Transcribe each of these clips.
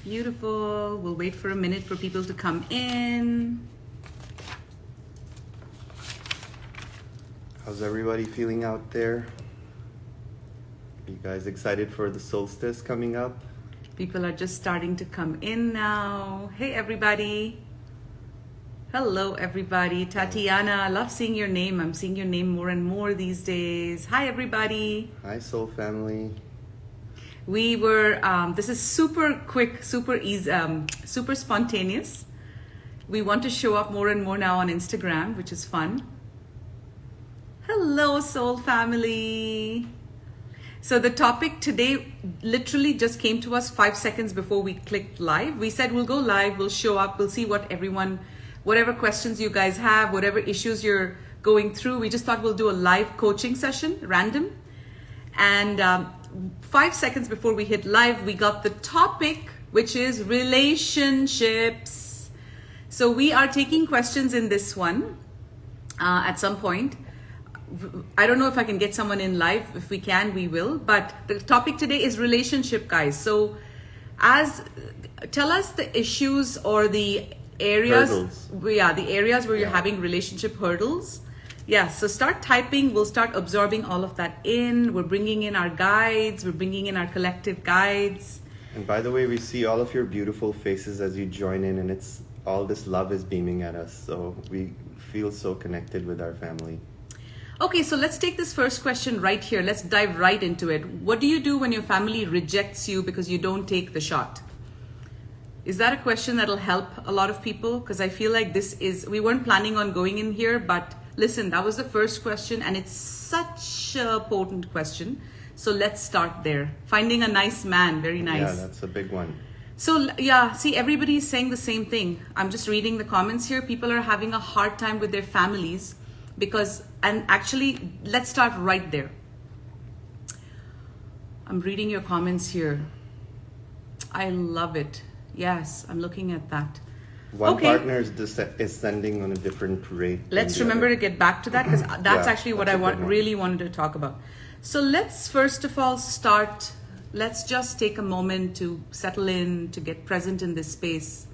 Beautiful. We'll wait for a minute for people to come in. How's everybody feeling out there? You guys excited for the solstice coming up? People are just starting to come in now. Hey, everybody. Hello, everybody. Tatiana, I love seeing your name. I'm seeing your name more and more these days. Hi, everybody. Hi, soul family. We were, this is super quick, super easy, super spontaneous. We want to show up more and more now on Instagram, which is fun. Hello, soul family. So the topic today literally just came to us 5 seconds before we clicked live. We said we'll go live, we'll show up, we'll see what everyone, whatever questions you guys have, whatever issues you're going through. We just thought we'll do a live coaching session, random. And 5 seconds before we hit live, we got the topic, which is relationships. So we are taking questions in this one at some point. I don't know if I can get someone in live. If we can, we will. But the topic today is relationship, guys. So tell us the issues or the areas. Hurdles. Yeah, the areas where you're having relationship hurdles. Yeah, so start typing. We'll start absorbing all of that in. We're bringing in our guides. We're bringing in our collective guides. And by the way, we see all of your beautiful faces as you join in, and it's all this love is beaming at us. So we feel so connected with our family. Okay, so let's take this first question right here. Let's dive right into it. What do you do when your family rejects you because you don't take the shot? Is that a question that'll help a lot of people? Because I feel like we weren't planning on going in here, but listen, that was the first question and it's such a potent question. So let's start there. Finding a nice man, very nice. Yeah, that's a big one. So yeah, see, everybody's saying the same thing. I'm just reading the comments here. People are having a hard time with their families and actually, let's start right there. I'm reading your comments here. I love it. Yes, I'm looking at that. One partner is sending on a different rate. Let's remember to get back to that because that's actually what I really wanted to talk about. So let's first of all let's just take a moment to settle in, to get present in this space.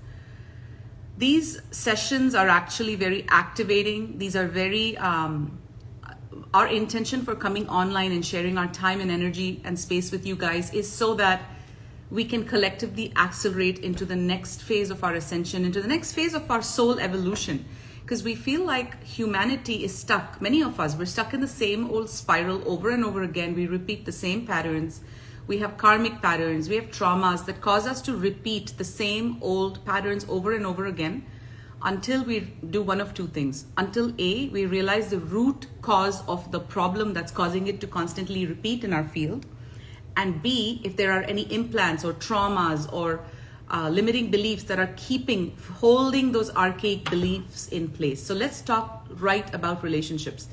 These sessions are actually very activating. These are very, our intention for coming online and sharing our time and energy and space with you guys is so that we can collectively accelerate into the next phase of our ascension, into the next phase of our soul evolution. Because we feel like humanity is stuck. Many of us, we're stuck in the same old spiral over and over again. We repeat the same patterns. We have karmic patterns, we have traumas that cause us to repeat the same old patterns over and over again until we do one of two things. Until A, we realize the root cause of the problem that's causing it to constantly repeat in our field. And B, if there are any implants or traumas or limiting beliefs that are holding those archaic beliefs in place. So let's talk right about relationships.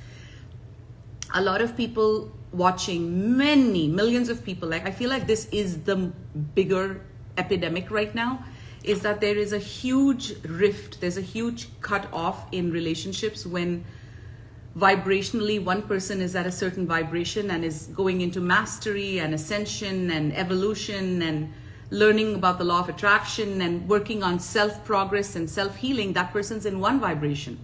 A lot of people watching, many millions of people, like I feel like this is the bigger epidemic right now, is that there is a huge rift, there's a huge cut off in relationships when vibrationally one person is at a certain vibration and is going into mastery and ascension and evolution and learning about the law of attraction and working on self-progress and self-healing. That person's in one vibration.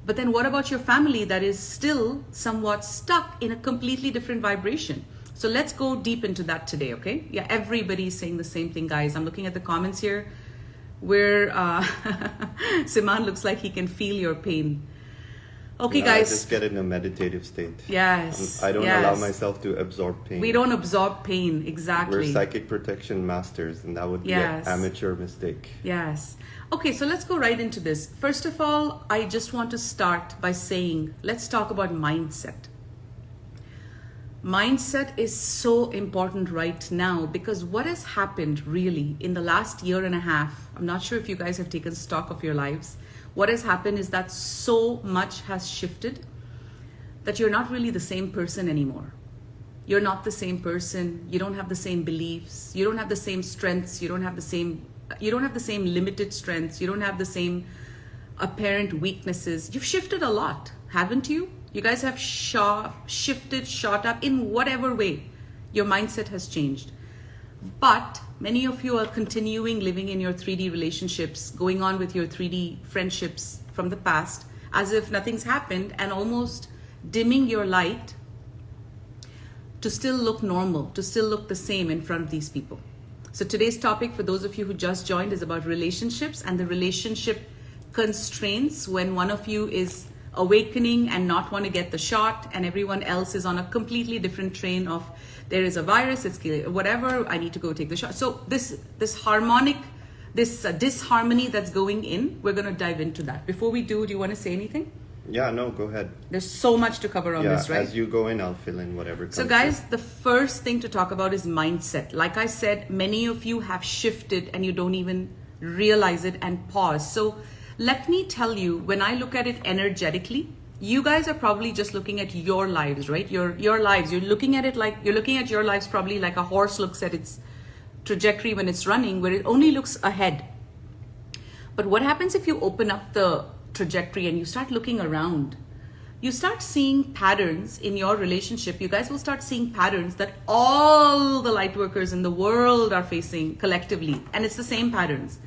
But then what about your family that is still somewhat stuck in a completely different vibration? So let's go deep into that today, okay? Yeah, everybody's saying the same thing, guys. I'm looking at the comments here where Siman looks like he can feel your pain. Okay, guys. I just get in a meditative state. Yes. I don't allow myself to absorb pain. We don't absorb pain, exactly. We're psychic protection masters, and that would be an amateur mistake. Yes. Okay, so let's go right into this. First of all, I just want to start by saying, let's talk about mindset. Mindset is so important right now because what has happened really in the last year and a half, I'm not sure if you guys have taken stock of your lives. What has happened is that so much has shifted that you're not really the same person anymore. You're not the same person. You don't have the same beliefs. You don't have the same strengths. You don't have the same limited strengths. You don't have the same apparent weaknesses. You've shifted a lot, haven't you? You guys have shifted, shot up in whatever way. Your mindset has changed. But many of you are continuing living in your 3D relationships, going on with your 3D friendships from the past, as if nothing's happened, and almost dimming your light to still look normal, to still look the same in front of these people. So today's topic, for those of you who just joined, is about relationships and the relationship constraints when one of you is awakening and not want to get the shot, and everyone else is on a completely different train of there is a virus, it's whatever, I need to go take the shot. So this disharmony that's going in, we're going to dive into that. Before we do you want to say anything? Yeah, no, go ahead. There's so much to cover on this, right? As you go in, I'll fill in whatever comes So guys, the first thing to talk about is mindset. Like I said, many of you have shifted and you don't even realize it and pause. So let me tell you, when I look at it energetically, you guys are probably just looking at your lives, right? Your lives. You're looking at it like you're looking at your lives probably like a horse looks at its trajectory when it's running, where it only looks ahead. But what happens if you open up the trajectory and you start looking around? You start seeing patterns in your relationship. You guys will start seeing patterns that all the light workers in the world are facing collectively, and it's the same patterns.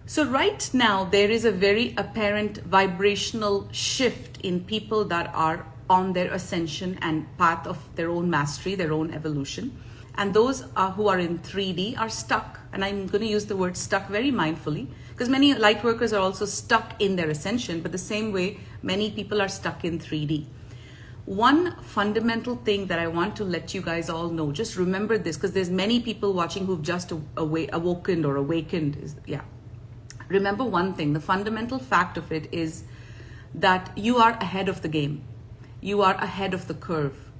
So right now, there is a very apparent vibrational shift in people that are on their ascension and path of their own mastery, their own evolution. And those who are in 3D are stuck. And I'm going to use the word stuck very mindfully, because many light workers are also stuck in their ascension, but the same way many people are stuck in 3D. One fundamental thing that I want to let you guys all know, just remember this, because there's many people watching who've just awoken or awakened. Remember one thing, the fundamental fact of it is that you are ahead of the game. You are ahead of the curve.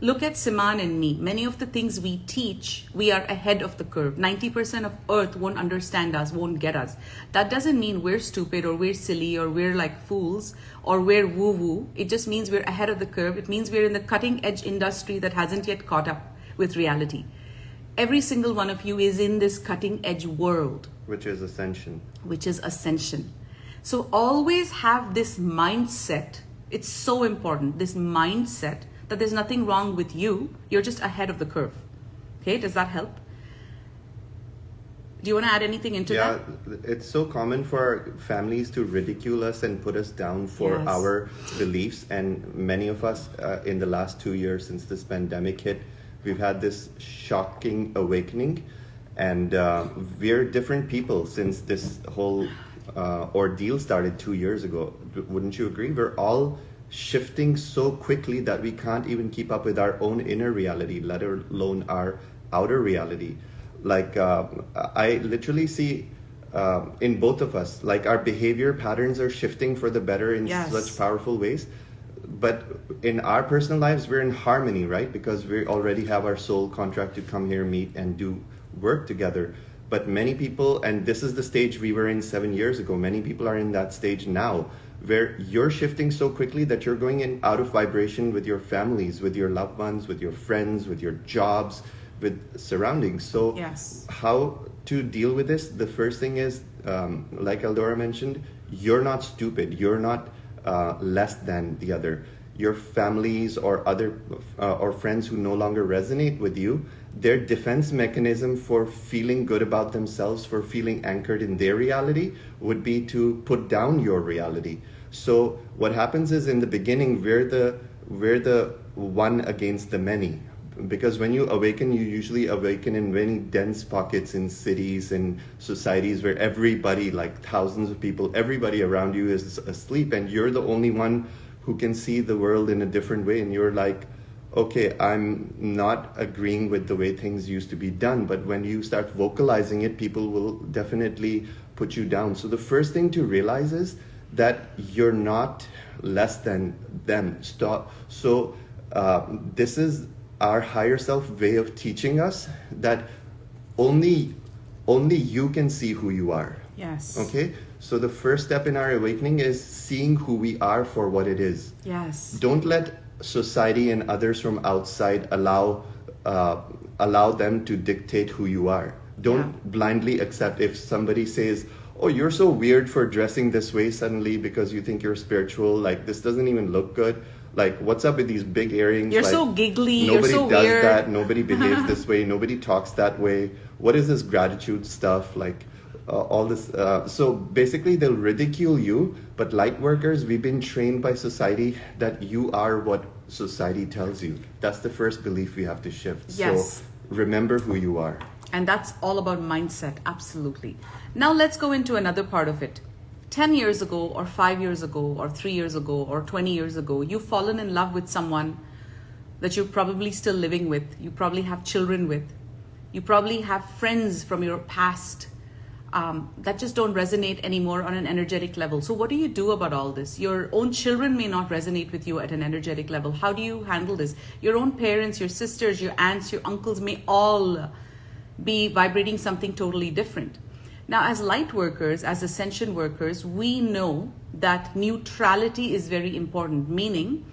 Look at Siman and me. Many of the things we teach, we are ahead of the curve. 90% of Earth won't understand us, won't get us. That doesn't mean we're stupid or we're silly or we're like fools or we're woo-woo. It just means we're ahead of the curve. It means we're in the cutting edge industry that hasn't yet caught up with reality. Every single one of you is in this cutting edge world. Which is ascension. Which is ascension. So always have this mindset. It's so important, this mindset that there's nothing wrong with you. You're just ahead of the curve. Okay, does that help? Do you want to add anything into that? Yeah, it's so common for families to ridicule us and put us down for our beliefs. And many of us in the last 2 years since this pandemic hit, we've had this shocking awakening. And we're different people since this whole ordeal started 2 years ago. Wouldn't you agree? We're all shifting so quickly that we can't even keep up with our own inner reality, let alone our outer reality. Like I literally see in both of us, like our behavior patterns are shifting for the better in such powerful ways. But in our personal lives, we're in harmony, right? Because we already have our soul contract to come here, meet, and do work together. But many people, and this is the stage we were in 7 years ago, many people are in that stage now, where you're shifting so quickly that you're going in out of vibration with your families, with your loved ones, with your friends, with your jobs, with surroundings. So how to deal with this? The first thing is, like EldoRa mentioned, you're not stupid. You're not less than the other. Your families or other or friends who no longer resonate with you, their defense mechanism for feeling good about themselves, for feeling anchored in their reality, would be to put down your reality. So what happens is, in the beginning, we're the one against the many. Because when you awaken, you usually awaken in many dense pockets in cities and societies where everybody, like thousands of people, everybody around you is asleep, and you're the only one who can see the world in a different way. And you're like, okay, I'm not agreeing with the way things used to be done. But when you start vocalizing it, people will definitely put you down. So the first thing to realize is that you're not less than them. So this is our higher self way of teaching us that only you can see who you are. Yes. Okay? So the first step in our awakening is seeing who we are for what it is. Yes. Don't let society and others from outside allow them to dictate who you are. Don't blindly accept if somebody says, oh, you're so weird for dressing this way suddenly because you think you're spiritual, like this doesn't even look good. Like, what's up with these big earrings? You're like, so giggly. Nobody You're so does weird. that. Nobody behaves this way. Nobody talks that way. What is this gratitude stuff? Like, all this. So basically, they'll ridicule you. But light workers, we've been trained by society that you are what society tells you. That's the first belief we have to shift. Yes. So remember who you are. And that's all about mindset. Absolutely. Now let's go into another part of it. 10 years ago or 5 years ago or 3 years ago or 20 years ago, you've fallen in love with someone that you're probably still living with. You probably have children with. You probably have friends from your past that just don't resonate anymore on an energetic level. So what do you do about all this? Your own children may not resonate with you at an energetic level. How do you handle this? Your own parents, your sisters, your aunts, your uncles may all be vibrating something totally different. Now, as light workers, as ascension workers, we know that neutrality is very important, meaning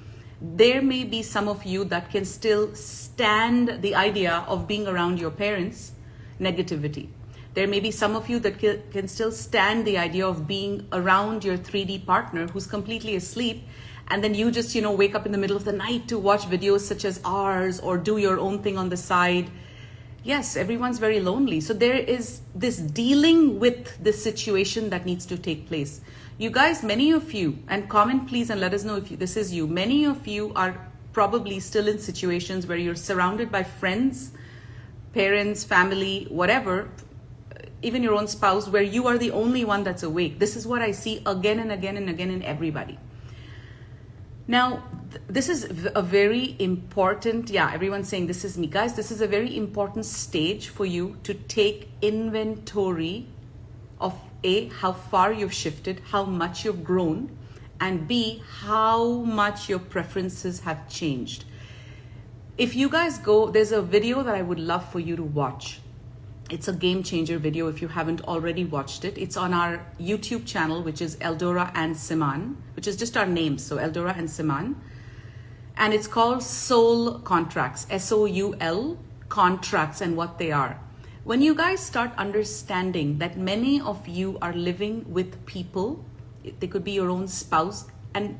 there may be some of you that can still stand the idea of being around your parents' negativity. There may be some of you that can still stand the idea of being around your 3D partner who's completely asleep, and then you just, wake up in the middle of the night to watch videos such as ours or do your own thing on the side. Yes, everyone's very lonely. So there is this dealing with this situation that needs to take place. You guys, many of you, and comment please and let us know if this is you. Many of you are probably still in situations where you're surrounded by friends, parents, family, whatever, even your own spouse, where you are the only one that's awake. This is what I see again and again and again in everybody. Now, this is a very important, everyone's saying this is me. Guys, this is a very important stage for you to take inventory of A, how far you've shifted, how much you've grown, and B, how much your preferences have changed. If you guys go, there's a video that I would love for you to watch. It's a game changer video if you haven't already watched it. It's on our YouTube channel, which is EldoRa and Siman, which is just our names. So EldoRa and Siman. And it's called Soul Contracts, SOUL contracts, and what they are. When you guys start understanding that many of you are living with people, they could be your own spouse, and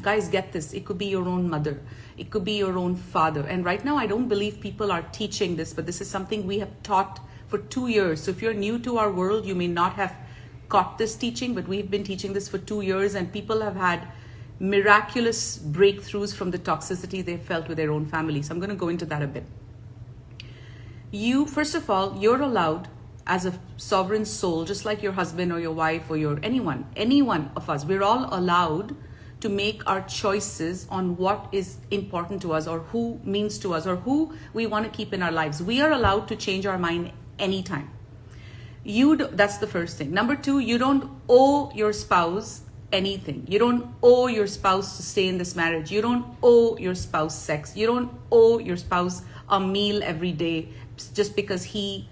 guys, get this, it could be your own mother, it could be your own father. And right now, I don't believe people are teaching this, but this is something we have taught for 2 years. So if you're new to our world, you may not have caught this teaching, but we've been teaching this for 2 years, and people have had miraculous breakthroughs from the toxicity they felt with their own family. So I'm going to go into that a bit. You, first of all, you're allowed as a sovereign soul, just like your husband or your wife or any one of us, we're all allowed to make our choices on what is important to us or who means to us or who we want to keep in our lives. We are allowed to change our mind anytime. That's the first thing. Number 2, you don't owe your spouse anything. You don't owe your spouse to stay in this marriage. You don't owe your spouse sex. You don't owe your spouse a meal every day just because he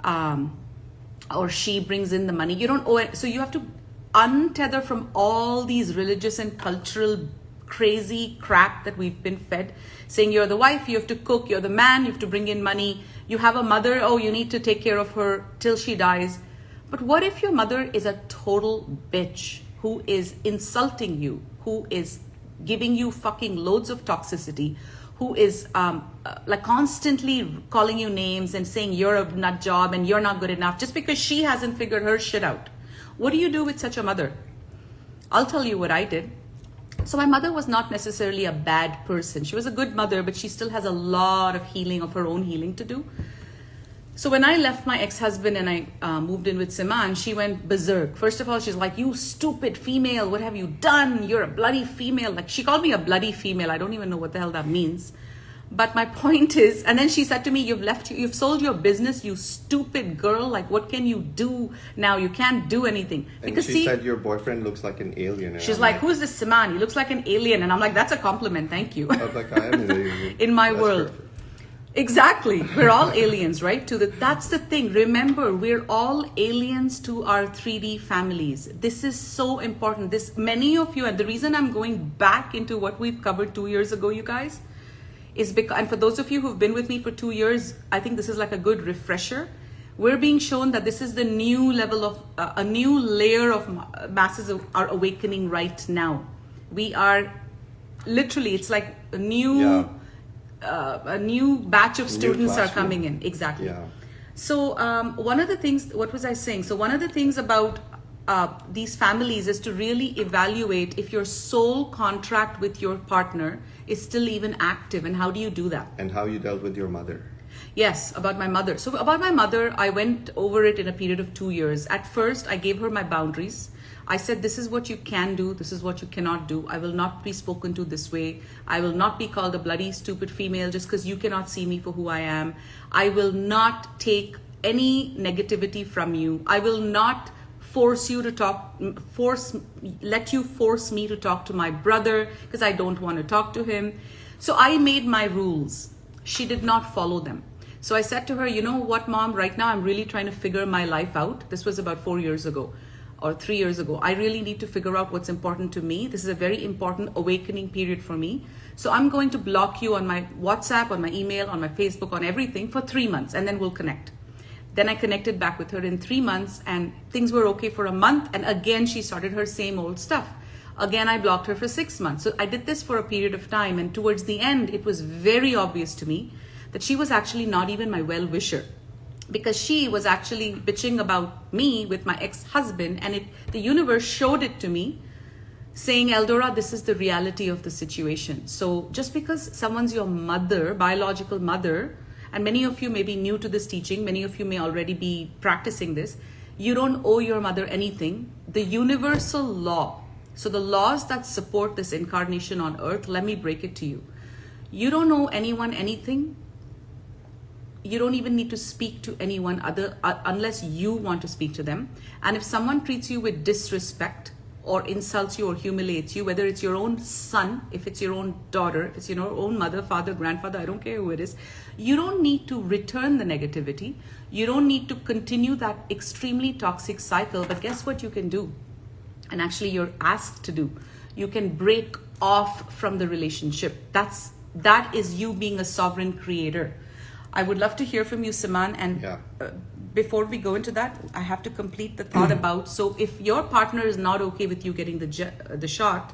or she brings in the money. You don't owe it. So you have to untether from all these religious and cultural crazy crap that we've been fed, saying you're the wife, you have to cook, you're the man, you have to bring in money, you have a mother, oh, you need to take care of her till she dies. But what if your mother is a total bitch who is insulting you, who is giving you fucking loads of toxicity, who is like constantly calling you names and saying you're a nut job and you're not good enough just because she hasn't figured her shit out? What do you do with such a mother? I'll tell you what I did. So my mother was not necessarily a bad person. She was a good mother, but she still has a lot of healing, of her own healing to do. So when I left my ex-husband and I moved in with Siman, she went berserk. First of all, she's like, you stupid female, what have you done? You're a bloody female. Like, she called me a bloody female. I don't even know what the hell that means. But my point is, and then she said to me, you've sold your business, you stupid girl. Like, what can you do now? You can't do anything. Because she said your boyfriend looks like an alien. She's like, who's this Siman? He looks like an alien. And I'm like, that's a compliment. Thank you. I was like, I am an alien. In my world. Perfect. Exactly. We're all aliens, right? That's the thing. Remember, we're all aliens to our 3D families. This is so important. Many of you, and the reason I'm going back into what we've covered 2 years ago, you guys, is because, and for those of you who've been with me for 2 years, I think this is like a good refresher. We're being shown that this is the new level of, a new layer of masses are awakening right now. We are literally, it's like a new batch of students are coming in. Exactly. Yeah. So one of the things, what was I saying? So one of the things about these families is to really evaluate if your soul contract with your partner is still even active, and how do you do that? And how you dealt with your mother. Yes, about my mother. So about my mother, I went over it in a period of 2 years. At first, I gave her my boundaries. I said, this is what you can do. This is what you cannot do. I will not be spoken to this way. I will not be called a bloody, stupid female just because you cannot see me for who I am. I will not take any negativity from you. I will not force you to let you force me to talk to my brother because I don't want to talk to him. So I made my rules. She did not follow them. So I said to her, you know what, Mom, right now I'm really trying to figure my life out. This was about 4 years ago or 3 years ago. I really need to figure out what's important to me. This is a very important awakening period for me. So I'm going to block you on my WhatsApp, on my email, on my Facebook, on everything for 3 months, and then we'll connect. Then I connected back with her in 3 months, and things were okay for a month. And again, she started her same old stuff. Again, I blocked her for 6 months. So I did this for a period of time. And towards the end, it was very obvious to me that she was actually not even my well-wisher, because she was actually bitching about me with my ex-husband, and the universe showed it to me saying, EldoRa, this is the reality of the situation. So just because someone's your mother, biological mother, and many of you may be new to this teaching, many of you may already be practicing this, you don't owe your mother anything. The universal law, so the laws that support this incarnation on earth, let me break it to you. You don't owe anyone anything. You don't even need to speak to anyone unless you want to speak to them. And if someone treats you with disrespect or insults you or humiliates you, whether it's your own son, if it's your own daughter, if it's your own mother, father, grandfather, I don't care who it is, you don't need to return the negativity. You don't need to continue that extremely toxic cycle. But guess what you can do? And actually you're asked to do. You can break off from the relationship. That is you being a sovereign creator. I would love to hear from you, Siman. And before we go into that, I have to complete the thought about, so if your partner is not okay with you getting the shot,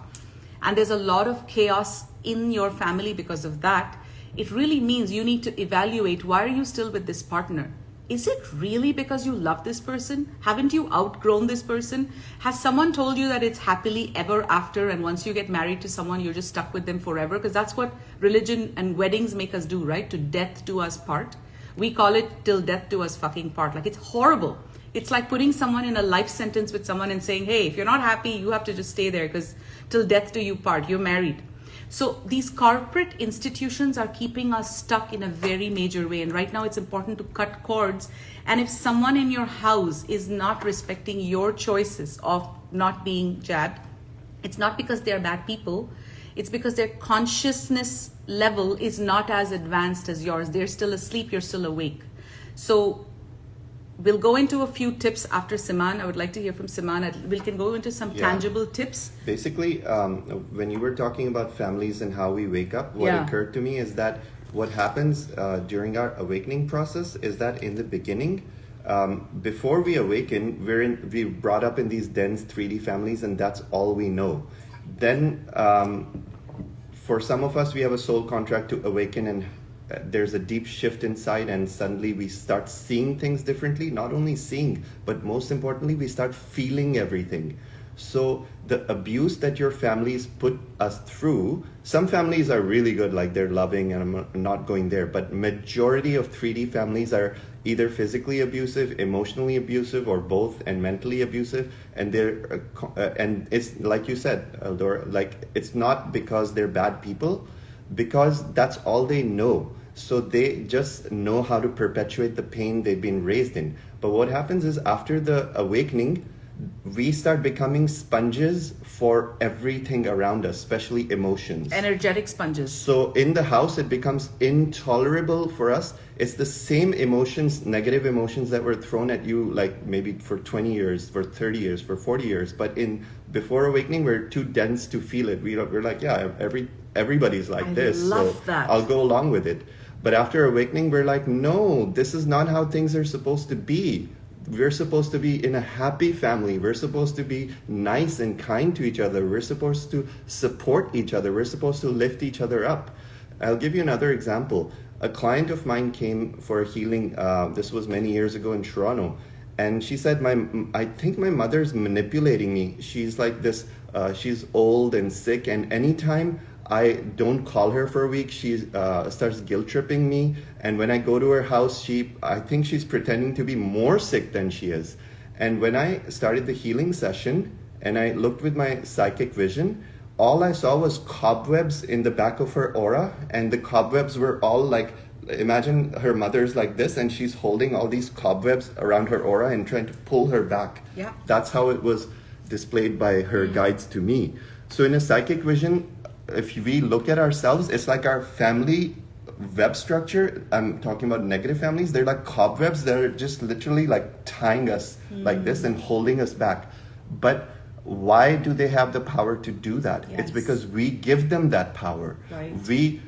and there's a lot of chaos in your family because of that, it really means you need to evaluate, why are you still with this partner? Is it really because you love this person? Haven't you outgrown this person? Has someone told you that it's happily ever after, and once you get married to someone, you're just stuck with them forever? Because that's what religion and weddings make us do, right? To death do us part. We call it till death do us fucking part. Like, it's horrible. It's like putting someone in a life sentence with someone and saying, hey, if you're not happy, you have to just stay there because till death do you part. You're married. So these corporate institutions are keeping us stuck in a very major way. And right now it's important to cut cords. And if someone in your house is not respecting your choices of not being jabbed, it's not because they're bad people. It's because their consciousness level is not as advanced as yours. They're still asleep, you're still awake. So we'll go into a few tips after Siman. I would like to hear from Siman. We can go into some tangible tips. Basically, when you were talking about families and how we wake up, what occurred to me is that what happens during our awakening process is that in the beginning, before we awaken, we brought up in these dense 3D families, and that's all we know. Then for some of us, we have a soul contract to awaken, and there's a deep shift inside, and suddenly we start seeing things differently. Not only seeing, but most importantly, we start feeling everything. So the abuse that your families put us through, some families are really good, like they're loving, and I'm not going there, but majority of 3D families are either physically abusive, emotionally abusive, or both, and mentally abusive. And and it's like you said, EldoRa, like it's not because they're bad people, because that's all they know. So they just know how to perpetuate the pain they've been raised in. But what happens is, after the awakening, we start becoming sponges for everything around us, especially emotions. Energetic sponges. So in the house, it becomes intolerable for us. It's the same emotions, negative emotions that were thrown at you, like maybe for 20 years, for 30 years, for 40 years. But before awakening, we're too dense to feel it. We're like, yeah, everybody's like this. I love that. I'll go along with it. But after awakening, we're like, no, this is not how things are supposed to be. We're supposed to be in a happy family. We're supposed to be nice and kind to each other. We're supposed to support each other. We're supposed to lift each other up. I'll give you another example. A client of mine came for a healing. This was many years ago in Toronto. And she said, I think my mother's manipulating me. She's like this, she's old and sick. And anytime I don't call her for a week, she starts guilt tripping me. And when I go to her house, I think she's pretending to be more sick than she is. And when I started the healing session and I looked with my psychic vision, all I saw was cobwebs in the back of her aura. And the cobwebs were all like, imagine her mother's like this and she's holding all these cobwebs around her aura and trying to pull her back. Yeah. That's how it was displayed by her guides to me. So in a psychic vision, if we look at ourselves, it's like our family web structure. I'm talking about negative families. They're like cobwebs that are just literally like tying us like this and holding us back. But why do they have the power to do that? Yes. It's because we give them that power. Right. We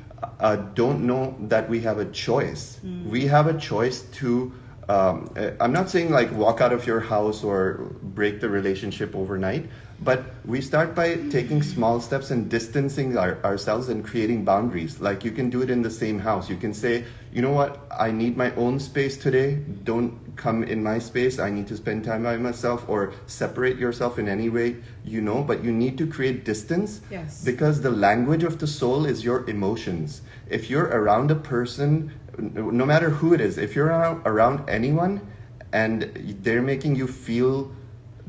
don't know that we have a choice. We have a choice to, I'm not saying like walk out of your house or break the relationship overnight, but we start by taking small steps and distancing ourselves and creating boundaries. Like you can do it in the same house. You can say, you know what, I need my own space today. Don't come in my space. I need to spend time by myself, or separate yourself in any way, but you need to create distance. Yes. Because the language of the soul is your emotions. If you're around a person, no matter who it is, if you're around anyone and they're making you feel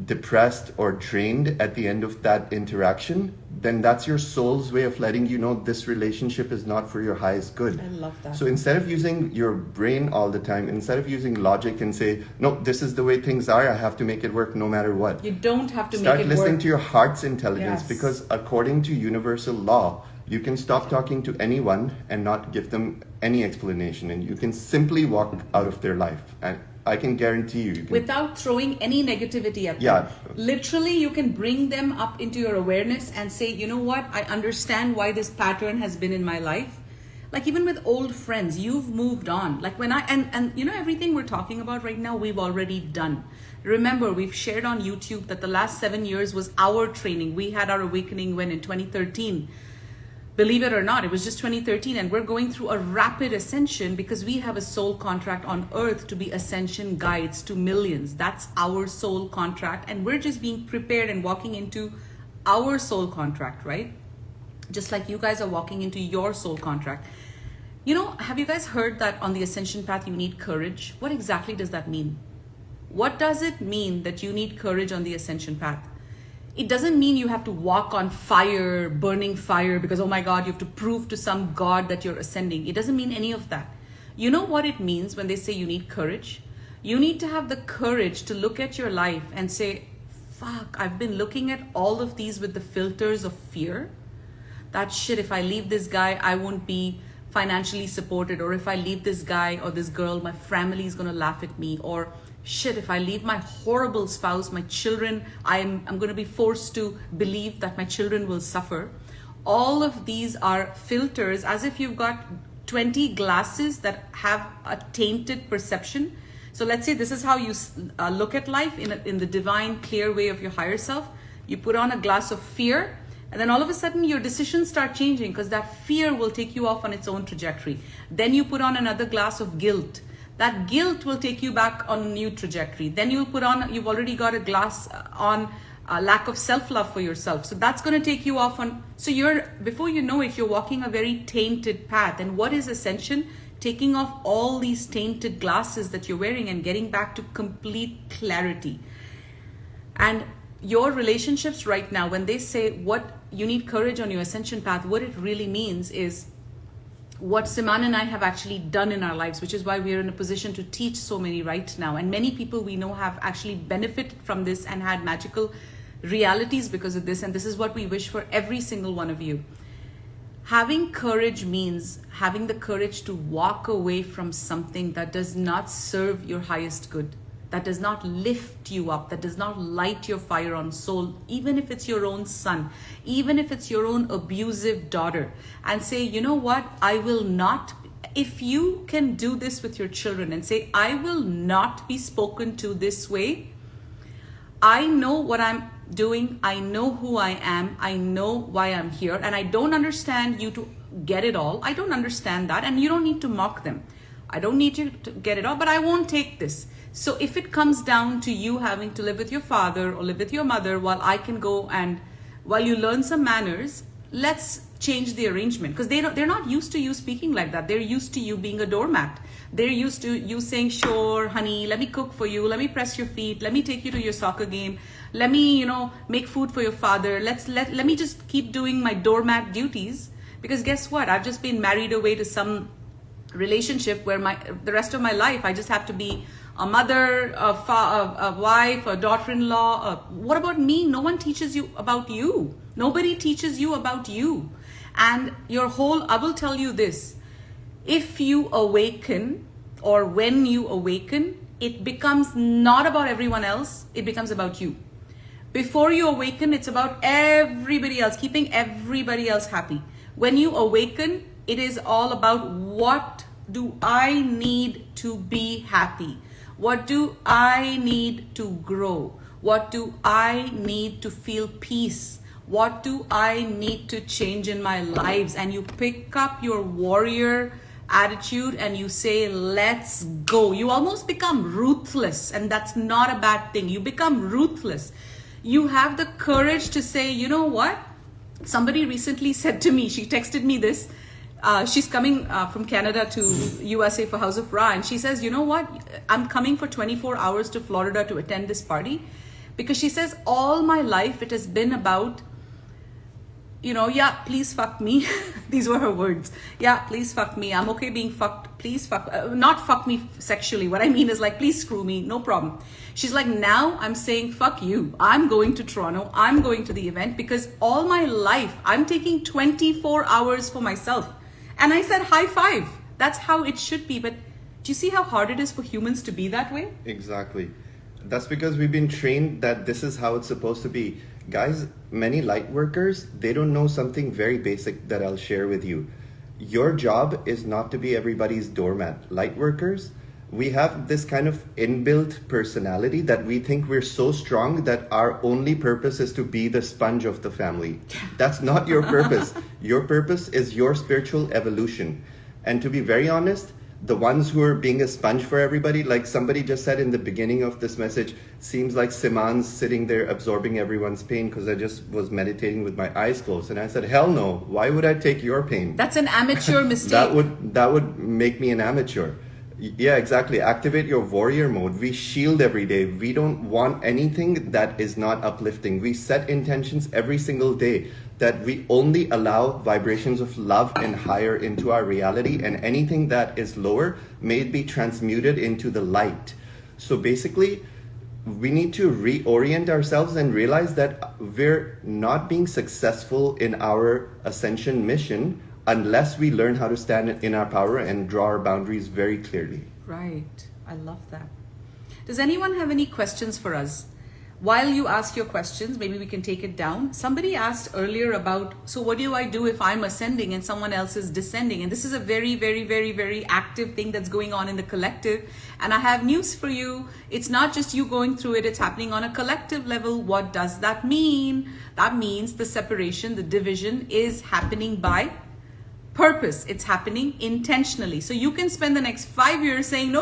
depressed or drained at the end of that interaction, then that's your soul's way of letting you know this relationship is not for your highest good. I love that. So instead of using your brain all the time, instead of using logic and say, no, this is the way things are, I have to make it work no matter what. You don't have to Start make it work. listening to your heart's intelligence. Yes. Because according to universal law, you can stop talking to anyone and not give them any explanation, and you can simply walk out of their life. And I can guarantee you can, without throwing any negativity at them. Yeah. Literally, you can bring them up into your awareness and say, you know what, I understand why this pattern has been in my life. Like even with old friends, you've moved on. Like when and everything we're talking about right now, we've already done. Remember, we've shared on YouTube that the last 7 years was our training. We had our awakening when in 2013. Believe it or not, it was just 2013, and we're going through a rapid ascension because we have a soul contract on earth to be ascension guides to millions. That's our soul contract, and we're just being prepared and walking into our soul contract, right? Just like you guys are walking into your soul contract. Have you guys heard that on the ascension path you need courage? What exactly does that mean? What does it mean that you need courage on the ascension path? It doesn't mean you have to walk on fire, burning fire, because, oh my God, you have to prove to some God that you're ascending. It doesn't mean any of that. You know what it means when they say you need courage? You need to have the courage to look at your life and say, fuck, I've been looking at all of these with the filters of fear. That shit, if I leave this guy, I won't be financially supported. Or if I leave this guy or this girl, my family is going to laugh at me. Or shit, if I leave my horrible spouse, my children, I'm going to be forced to believe that my children will suffer. All of these are filters, as if you've got 20 glasses that have a tainted perception. So let's say this is how you look at life in the divine, clear way of your higher self. You put on a glass of fear, and then all of a sudden your decisions start changing because that fear will take you off on its own trajectory. Then you put on another glass of guilt. That guilt will take you back on a new trajectory. Then you've already got a glass on lack of self-love for yourself. So that's going to take you off on, so before you know it, you're walking a very tainted path. And what is ascension? Taking off all these tainted glasses that you're wearing and getting back to complete clarity. And your relationships right now, when they say what you need courage on your ascension path, what it really means is what Siman and I have actually done in our lives, which is why we are in a position to teach so many right now. And many people we know have actually benefited from this and had magical realities because of this. And this is what we wish for every single one of you. Having courage means having the courage to walk away from something that does not serve your highest good, that does not lift you up, that does not light your fire on soul, even if it's your own son, even if it's your own abusive daughter, and say, you know what, I will not if you can do this with your children and say, I will not be spoken to this way. I know what I'm doing. I know who I am. I know why I'm here. And I don't understand you to get it all. I don't understand that. And you don't need to mock them. I don't need you to get it all, but I won't take this. So if it comes down to you having to live with your father or live with your mother while I can go and while you learn some manners, let's change the arrangement, because they're not used to you speaking like that. They're used to you being a doormat. They're used to you saying, sure, honey, let me cook for you. Let me press your feet. Let me take you to your soccer game. Let me, make food for your father. Let me just keep doing my doormat duties, because guess what? I've just been married away to some relationship where the rest of my life I just have to be a mother, a wife, a daughter-in-law. What about me? No one teaches you about you. Nobody teaches you about you. And I will tell you this, if you awaken, or when you awaken, it becomes not about everyone else, it becomes about you. Before you awaken, it's about everybody else, keeping everybody else happy. When you awaken, it is all about, what do I need to be happy? What do I need to grow? What do I need to feel peace? What do I need to change in my lives? And you pick up your warrior attitude and you say, let's go. You almost become ruthless, and that's not a bad thing. You become ruthless. You have the courage to say, you know what? Somebody recently said to me, she texted me this, she's coming from Canada to USA for House of Ra, and she says, you know what? I'm coming for 24 hours to Florida to attend this party, because she says, all my life it has been about, yeah, please fuck me. These were her words. Yeah, please fuck me. I'm okay being fucked. Please not fuck me sexually. What I mean is like, please screw me. No problem. She's like, now I'm saying, fuck you. I'm going to Toronto. I'm going to the event, because all my life I'm taking 24 hours for myself. And I said, high five. That's how it should be. But do you see how hard it is for humans to be that way? Exactly. That's because we've been trained that this is how it's supposed to be. Guys, many light workers, they don't know something very basic that I'll share with you. Your job is not to be everybody's doormat. Light workers, we have this kind of inbuilt personality that we think we're so strong that our only purpose is to be the sponge of the family. That's not your purpose. Your purpose is your spiritual evolution. And to be very honest, the ones who are being a sponge for everybody, like somebody just said in the beginning of this message, seems like Siman's sitting there absorbing everyone's pain, because I just was meditating with my eyes closed. And I said, hell no, why would I take your pain? That's an amateur mistake. That would make me an amateur. Yeah, exactly. Activate your warrior mode. We shield every day. We don't want anything that is not uplifting. We set intentions every single day that we only allow vibrations of love and higher into our reality, and anything that is lower may be transmuted into the light. So basically, we need to reorient ourselves and realize that we're not being successful in our ascension mission unless we learn how to stand in our power and draw our boundaries very clearly. Right. I love that. Does anyone have any questions for us? While you ask your questions, maybe we can take it down. Somebody asked earlier about, so what do I do if I'm ascending and someone else is descending? And this is a very, very, very, very active thing that's going on in the collective. And I have news for you. It's not just you going through it. It's happening on a collective level. What does that mean? That means the separation, the division is happening by purpose. It's happening intentionally. So you can spend the next 5 years saying, no,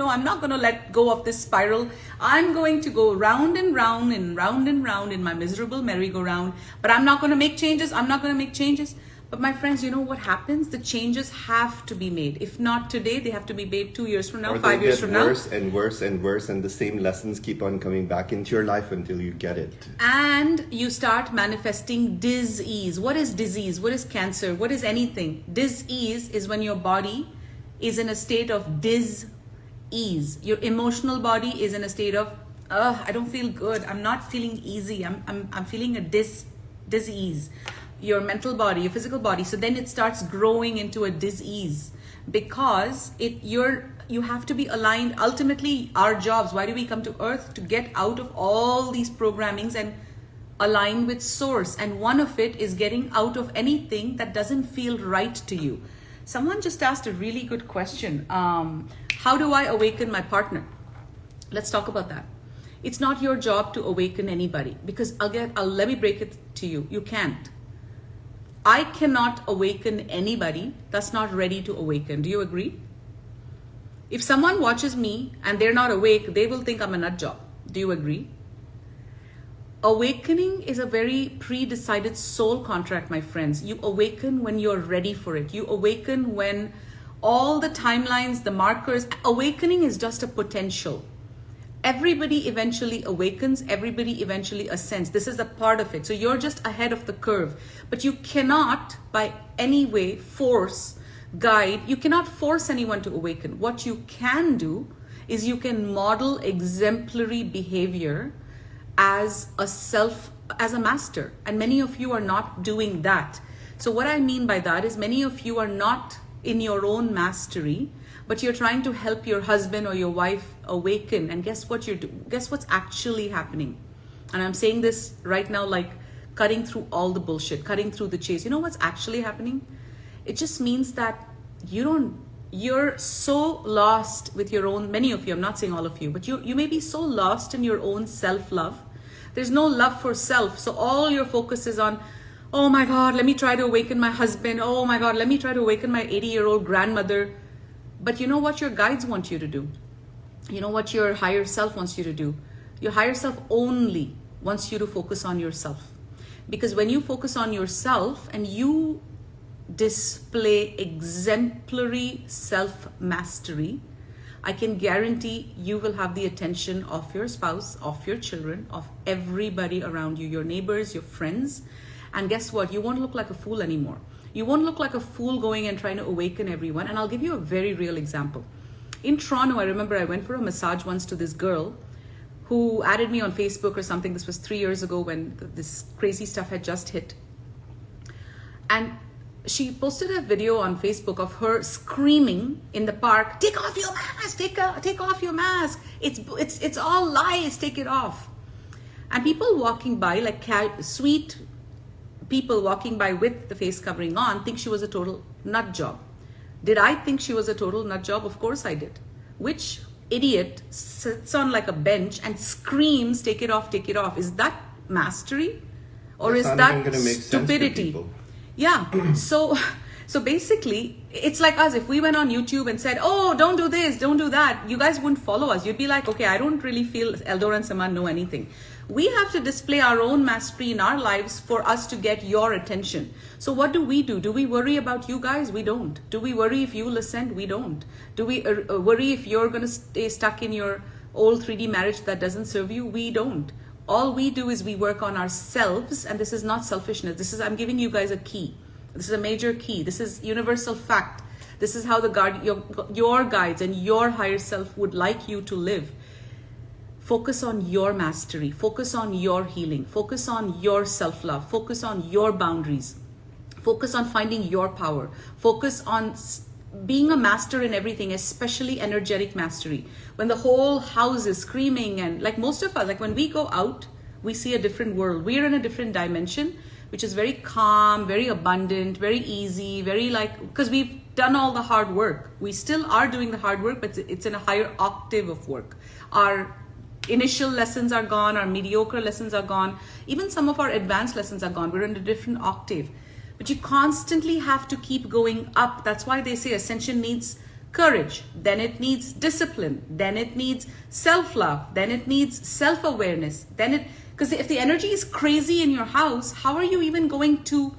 I'm not going to let go of this spiral. I'm going to go round and round and round and round in my miserable merry-go-round, but I'm not going to make changes. But my friends, you know what happens? The changes have to be made. If not today, they have to be made 2 years from now, or 5 years from now. Worse and worse and worse, and the same lessons keep on coming back into your life until you get it. And you start manifesting dis-ease. What is disease? What is cancer? What is anything? Dis-ease is when your body is in a state of dis-ease. Your emotional body is in a state of, I don't feel good. I'm not feeling easy. I'm feeling a dis-ease. Your mental body, your physical body. So then it starts growing into a dis-ease, because you have to be aligned. Ultimately, our jobs, why do we come to earth? To get out of all these programmings and align with source. And one of it is getting out of anything that doesn't feel right to you. Someone just asked a really good question. How do I awaken my partner? Let's talk about that. It's not your job to awaken anybody, because again, let me break it to you. You can't. I cannot awaken anybody that's not ready to awaken. Do you agree? If someone watches me and they're not awake, they will think I'm a nut job. Do you agree? Awakening is a very pre-decided soul contract, my friends. You awaken when you're ready for it. You awaken when all the timelines, the markers, awakening is just a potential. Everybody eventually awakens, everybody eventually ascends. This is a part of it. So you're just ahead of the curve. But you cannot by any way force, guide, you cannot force anyone to awaken. What you can do is you can model exemplary behavior as a master. And many of you are not doing that. So what I mean by that is many of you are not in your own mastery, but you're trying to help your husband or your wife awaken. And guess what guess what's actually happening? And I'm saying this right now, like cutting through all the bullshit, cutting through the chase. You know what's actually happening? It just means that you're so lost with your own, many of you, I'm not saying all of you, but you may be so lost in your own self-love. There's no love for self. So all your focus is on, oh my God, let me try to awaken my husband. Oh my God, let me try to awaken my 80-year-old grandmother. But you know what your guides want you to do? You know what your higher self wants you to do? Your higher self only wants you to focus on yourself. Because when you focus on yourself and you display exemplary self-mastery, I can guarantee you will have the attention of your spouse, of your children, of everybody around you, your neighbors, your friends. And guess what? You won't look like a fool anymore. You won't look like a fool going and trying to awaken everyone. And I'll give you a very real example. In Toronto, I remember I went for a massage once to this girl who added me on Facebook or something. This was 3 years ago when this crazy stuff had just hit. And she posted a video on Facebook of her screaming in the park, take off your mask, take off your mask. It's all lies, take it off. And people walking by, like sweet people walking by with the face covering on, think she was a total nut job. Did I think she was a total nut job? Of course I did. Which idiot sits on like a bench and screams, take it off, take it off? Is that mastery? Or is that stupidity? Yeah. So basically, it's like us. If we went on YouTube and said, oh, don't do this, don't do that, you guys wouldn't follow us. You'd be like, okay, I don't really feel EldoRa and Siman know anything. We have to display our own mastery in our lives for us to get your attention. So what do? Do we worry about you guys? We don't. Do we worry if you listen? We don't. Do we worry if you're going to stay stuck in your old 3D marriage that doesn't serve you? We don't. All we do is we work on ourselves, and this is not selfishness. I'm giving you guys a key. This is a major key. This is universal fact. This is how your guides and your higher self would like you to live. Focus on your mastery. Focus on your healing. Focus on your self-love. Focus on your boundaries. Focus on finding your power. Focus on being a master in everything, especially energetic mastery. When the whole house is screaming, and like most of us, like when we go out, we see a different world. We're in a different dimension, which is very calm, very abundant, very easy, very because we've done all the hard work. We still are doing the hard work, but it's in a higher octave of work. Our initial lessons are gone, our mediocre lessons are gone, even some of our advanced lessons are gone. We're in a different octave. But you constantly have to keep going up. That's why they say ascension needs courage, then it needs discipline, then it needs self-love, then it needs self-awareness, because if the energy is crazy in your house, how are you even going to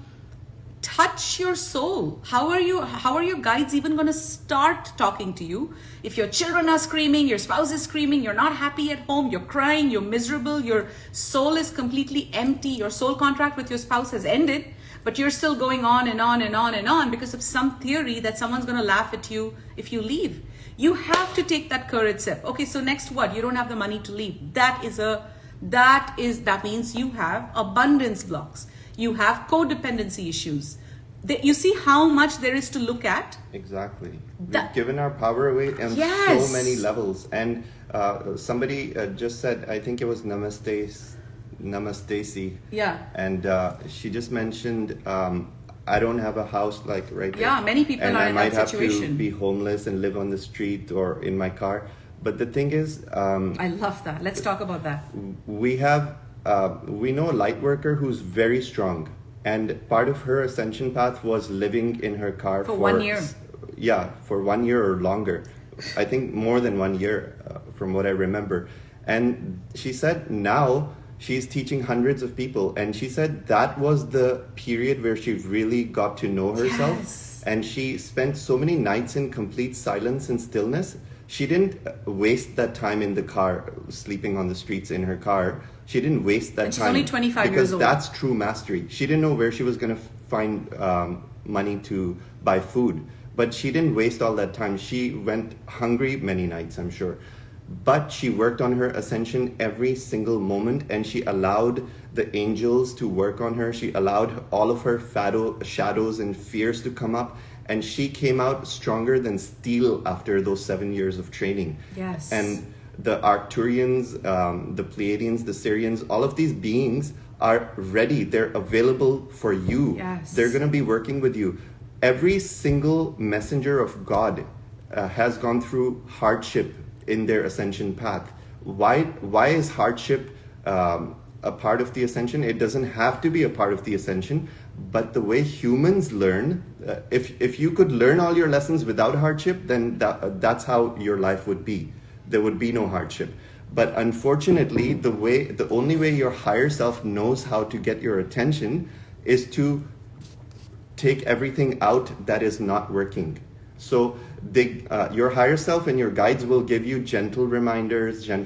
touch your soul? How are your guides even going to start talking to you? If your children are screaming, your spouse is screaming, you're not happy at home, you're crying, you're miserable, your soul is completely empty, your soul contract with your spouse has ended, but you're still going on and on and on and on because of some theory that someone's going to laugh at you if you leave. You have to take that courage step. Okay, so next what? You don't have the money to leave. That means you have abundance blocks. You have codependency issues. You see how much there is to look at? Exactly. We've given our power away on so many levels. And somebody just said, I think it was Namastesi. Yeah. And she just mentioned, I don't have a house like right now. Yeah, many people and are I in might that have situation. to be homeless and live on the street or in my car. But the thing is, I love that. Let's talk about that. we know a light worker who's very strong, and part of her ascension path was living in her car For 1 year. Yeah, for 1 year or longer. I think more than 1 year, from what I remember. And she said now she's teaching hundreds of people, and she said that was the period where she really got to know herself. Yes. And she spent so many nights in complete silence and stillness. She didn't waste that time in the car, sleeping on the streets in her car. She didn't waste that And she's time. only 25 because years old. that's true mastery. She didn't know where she was going to find money to buy food. But she didn't waste all that time. She went hungry many nights, I'm sure. But she worked on her ascension every single moment, and she allowed the angels to work on her. She allowed all of her shadows and fears to come up. And she came out stronger than steel after those 7 years of training. Yes. And the Arcturians, the Pleiadians, the Syrians, all of these beings are ready. They're available for you. Yes. They're going to be working with you. Every single messenger of God has gone through hardship in their ascension path. Why is hardship a part of the ascension? It doesn't have to be a part of the ascension. But the way humans learn, if you could learn all your lessons without hardship, then that's how your life would be. There would be no hardship. But unfortunately, the only way your higher self knows how to get your attention is to take everything out that is not working. So your higher self and your guides will give you gentle reminders, then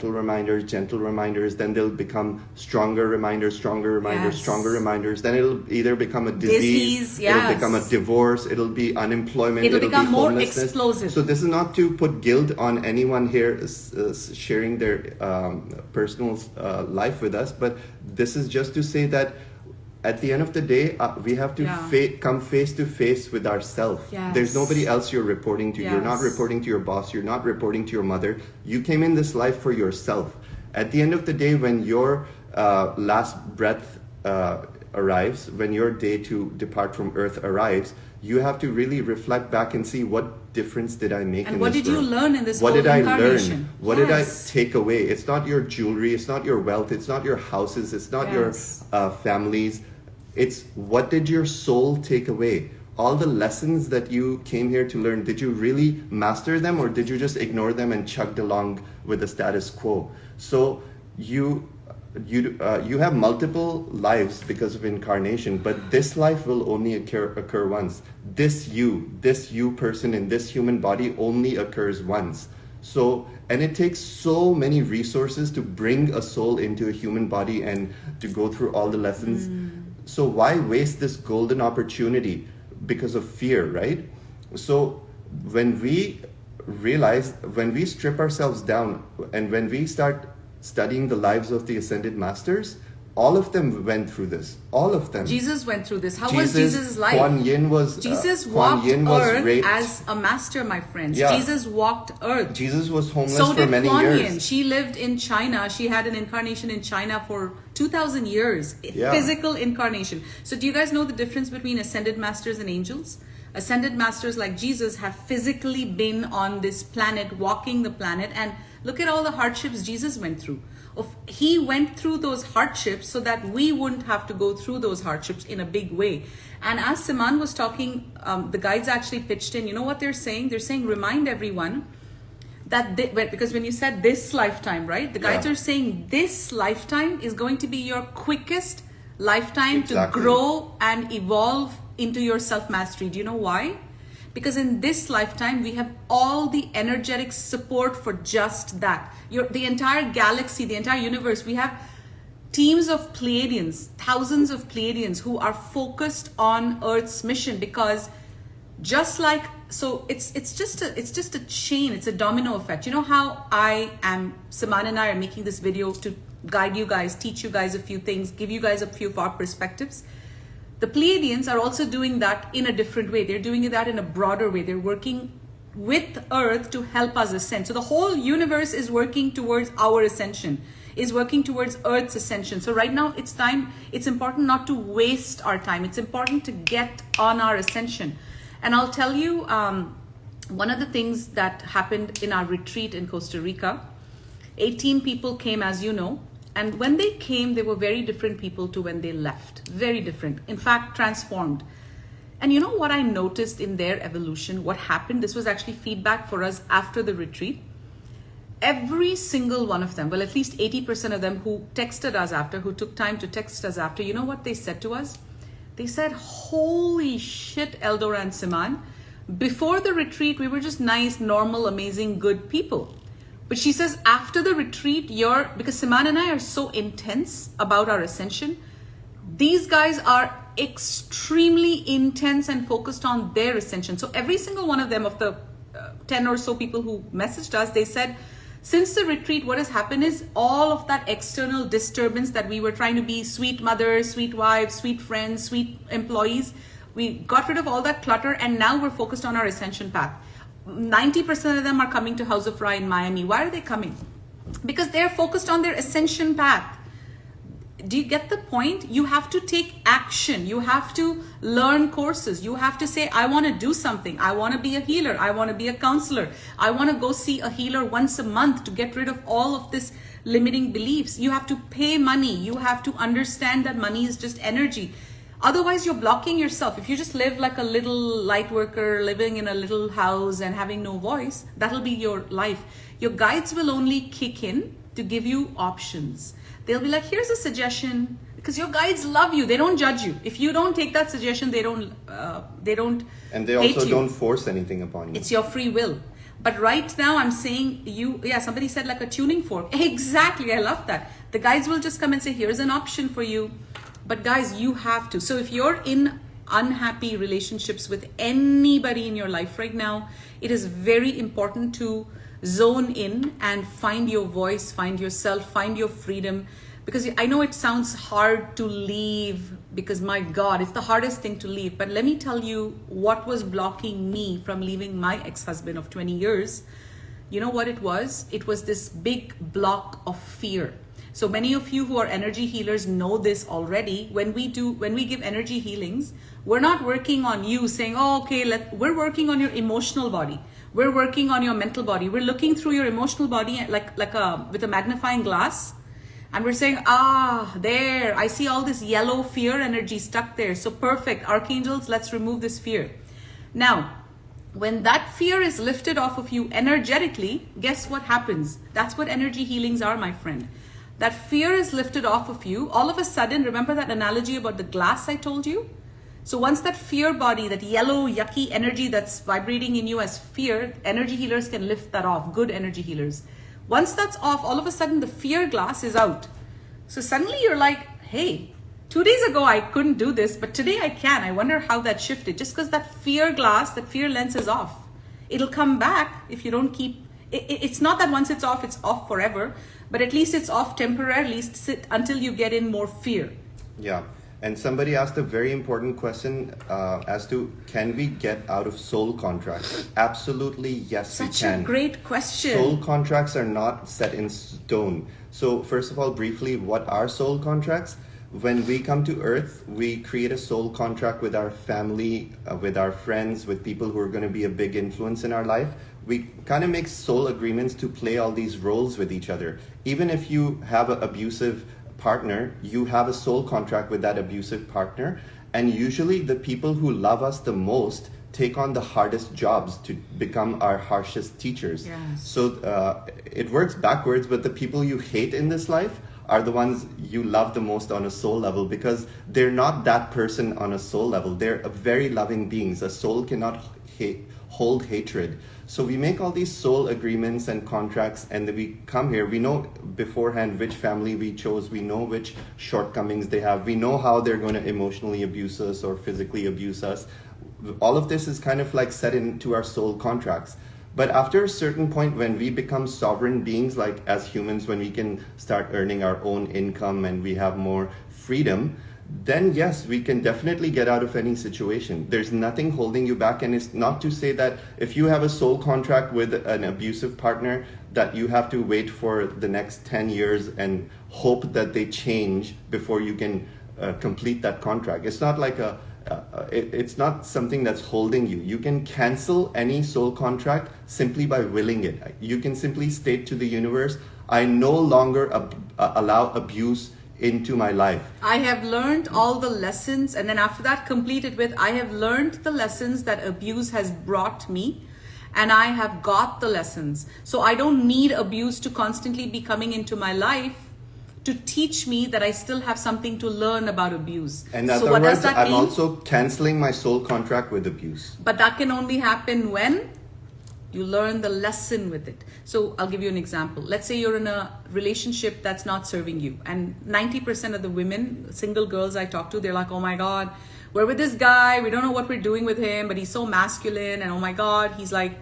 they'll become stronger reminders, Yes. stronger reminders. Then it'll either become a disease, yes. it'll become a divorce, it'll be unemployment, It'll become be more homelessness. explosive. So this is not to put guilt on anyone here sharing their personal life with us, but this is just to say that at the end of the day, we have to come face to face with ourselves. Yes. There's nobody else you're reporting to. Yes. You're not reporting to your boss. You're not reporting to your mother. You came in this life for yourself. At the end of the day, when your last breath arrives, when your day to depart from earth arrives, you have to really reflect back and see what difference did I make And in what this did you world? learn in this What whole did I incarnation? learn? What did I Yes. take away? It's not your jewelry, it's not your wealth, it's not your houses, it's not Yes. your families. It's what did your soul take away? All the lessons that you came here to learn, did you really master them, or did you just ignore them and chugged along with the status quo? So you have multiple lives because of incarnation, but this life will only occur once. This you person in this human body only occurs once. So, and it takes so many resources to bring a soul into a human body and to go through all the lessons. So why waste this golden opportunity because of fear, right? So when we realize, when we strip ourselves down and when we start studying the lives of the Ascended Masters, all of them went through this. All of them. Jesus went through this. How was Jesus' life? Jesus walked earth raped. as a master, my friends. Yeah. Jesus walked earth. Jesus was homeless So for did many Kuan Yin. years. She lived in China. She had an incarnation in China for 2,000 years. Yeah. Physical incarnation. So do you guys know the difference between ascended masters and angels? Ascended masters like Jesus have physically been on this planet, walking the planet, and look at all the hardships Jesus went through. He went through those hardships so that we wouldn't have to go through those hardships in a big way. And as Siman was talking, the guides actually pitched in. You know what they're saying? They're saying, remind everyone that because when you said this lifetime, right? The guides are saying this lifetime is going to be your quickest lifetime to grow and evolve into your self-mastery. Do you know why? Because in this lifetime, we have all the energetic support for just that. The entire galaxy, the entire universe, we have teams of Pleiadians, thousands of Pleiadians who are focused on Earth's mission, because just like, so it's just a chain, it's a domino effect. You know how Siman and I are making this video to guide you guys, teach you guys a few things, give you guys a few of our perspectives. The Pleiadians are also doing that in a different way. They're doing that in a broader way. They're working with Earth to help us ascend. So the whole universe is working towards our ascension. is working towards Earth's ascension. So right now it's important not to waste our time. It's important to get on our ascension. And I'll tell you, one of the things that happened in our retreat in Costa Rica, 18 people came, as you know, and when they came, they were very different people to when they left. Very different. In fact, transformed. And you know what I noticed in their evolution? What happened? This was actually feedback for us after the retreat. Every single one of them, well, at least 80% of them who texted us after, who took time to text us after, you know what they said to us? They said, holy shit, EldoRa and Siman. Before the retreat, we were just nice, normal, amazing, good people. But she says, after the retreat, because Siman and I are so intense about our ascension, these guys are extremely intense and focused on their ascension. So every single one of them, of the 10 or so people who messaged us, they said, since the retreat, what has happened is all of that external disturbance that we were trying to be sweet mothers, sweet wives, sweet friends, sweet employees, we got rid of all that clutter, and now we're focused on our ascension path. 90% of them are coming to House of Ra in Miami. Why are they coming? Because they're focused on their ascension path. Do you get the point? You have to take action. You have to learn courses. You have to say, I want to do something. I want to be a healer. I want to be a counselor. I want to go see a healer once a month to get rid of all of this limiting beliefs. You have to pay money. You have to understand that money is just energy. Otherwise, you're blocking yourself. If you just live like a little light worker, living in a little house and having no voice, that'll be your life. Your guides will only kick in to give you options. They'll be like, here's a suggestion, because your guides love you. They don't judge you. If you don't take that suggestion, they don't and they also don't force anything upon you. It's your free will. But right now I'm saying somebody said like a tuning fork. Exactly. I love that. The guides will just come and say, here's an option for you. But guys, you have to. So if you're in unhappy relationships with anybody in your life right now, it is very important to zone in and find your voice, find yourself, find your freedom. Because I know it sounds hard to leave, because my God, it's the hardest thing to leave. But let me tell you what was blocking me from leaving my ex-husband of 20 years. You know what it was? It was this big block of fear. So many of you who are energy healers know this already. When we give energy healings, we're not working on you saying, oh, okay, we're working on your emotional body. We're working on your mental body. We're looking through your emotional body with a magnifying glass. And we're saying, there, I see all this yellow fear energy stuck there. So perfect. Archangels, let's remove this fear. Now, when that fear is lifted off of you energetically, guess what happens? That's what energy healings are, my friend. That fear is lifted off of you. All of a sudden, remember that analogy about the glass I told you? So once that fear body, that yellow, yucky energy that's vibrating in you as fear, energy healers can lift that off, good energy healers. Once that's off, all of a sudden the fear glass is out. So suddenly you're like, hey, 2 days ago I couldn't do this, but today I can. I wonder how that shifted. Just because that fear glass, that fear lens is off. It'll come back if you don't keep, it's not that once it's off forever, but at least it's off temporarily until you get in more fear. Yeah. And somebody asked a very important question as to, can we get out of soul contracts? Absolutely, yes, we can. Such a great question. Soul contracts are not set in stone. So first of all, briefly, what are soul contracts? When we come to Earth, we create a soul contract with our family, with our friends, with people who are going to be a big influence in our life. We kind of make soul agreements to play all these roles with each other. Even if you have an abusive partner, you have a soul contract with that abusive partner, and usually the people who love us the most take on the hardest jobs to become our harshest teachers. Yes. So it works backwards, but the people you hate in this life are the ones you love the most on a soul level, because they're not that person on a soul level. They're very loving beings. A soul cannot hold hatred. So we make all these soul agreements and contracts, and then we come here. We know beforehand which family we chose. We know which shortcomings they have. We know how they're going to emotionally abuse us or physically abuse us. All of this is kind of like set into our soul contracts. But after a certain point, when we become sovereign beings, like as humans, when we can start earning our own income and we have more freedom, then yes, we can definitely get out of any situation. There's nothing holding you back. And it's not to say that if you have a soul contract with an abusive partner, that you have to wait for the next 10 years and hope that they change before you can complete that contract. It's not like it's not something that's holding you. You can cancel any soul contract simply by willing it. You can simply state to the universe, I no longer allow abuse into my life. I have learned all the lessons, and then after that complete it with, I have learned the lessons that abuse has brought me, and I have got the lessons. So I don't need abuse to constantly be coming into my life to teach me that I still have something to learn about abuse. And so other what words, does that I'm mean? also canceling my soul contract with abuse. But that can only happen when you learn the lesson with it. So I'll give you an example. Let's say you're in a relationship that's not serving you, and 90% of the women, single girls I talk to, they're like, oh my God, we're with this guy, we don't know what we're doing with him, but he's so masculine, and oh my God, he's like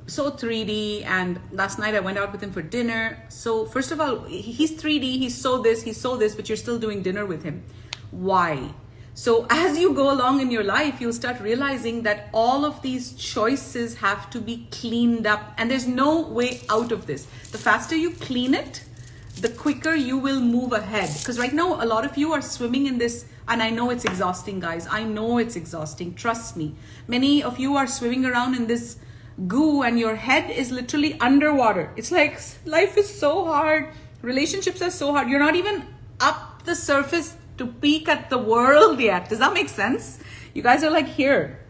so 3D, and last night I went out with him for dinner. So first of all, he's 3D, he's so this, but you're still doing dinner with him. Why? So as you go along in your life, you'll start realizing that all of these choices have to be cleaned up, and there's no way out of this. The faster you clean it, the quicker you will move ahead. Because right now, a lot of you are swimming in this, and I know it's exhausting, guys. I know it's exhausting. Trust me. Many of you are swimming around in this goo, and your head is literally underwater. It's like life is so hard. Relationships are so hard. You're not even up the surface to peek at the world yet. Does that make sense? You guys are like here.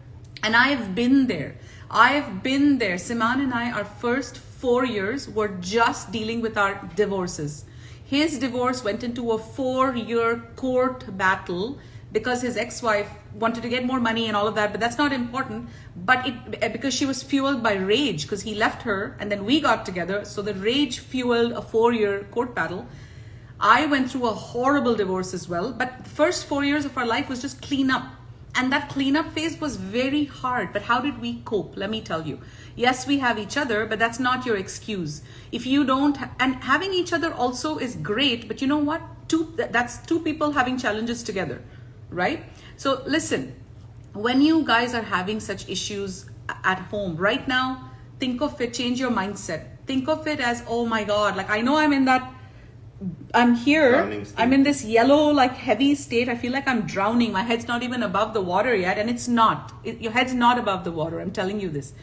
And I've been there. Siman and I, our first 4 years were just dealing with our divorces. His divorce went into a 4-year court battle because his ex-wife wanted to get more money and all of that, but that's not important. But because she was fueled by rage, because he left her and then we got together. So the rage fueled a 4-year court battle. I went through a horrible divorce as well, but the first 4 years of our life was just clean up. And that cleanup phase was very hard. But how did we cope? Let me tell you. Yes, we have each other, but that's not your excuse. If you don't, and having each other also is great, but you know what? That's two people having challenges together, right? So listen, when you guys are having such issues at home right now, think of it, change your mindset. Think of it as, oh my God, like I know I'm here, I'm in this yellow, like heavy state. I feel like I'm drowning. My head's not even above the water yet. And it's not. Your head's not above the water. I'm telling you this.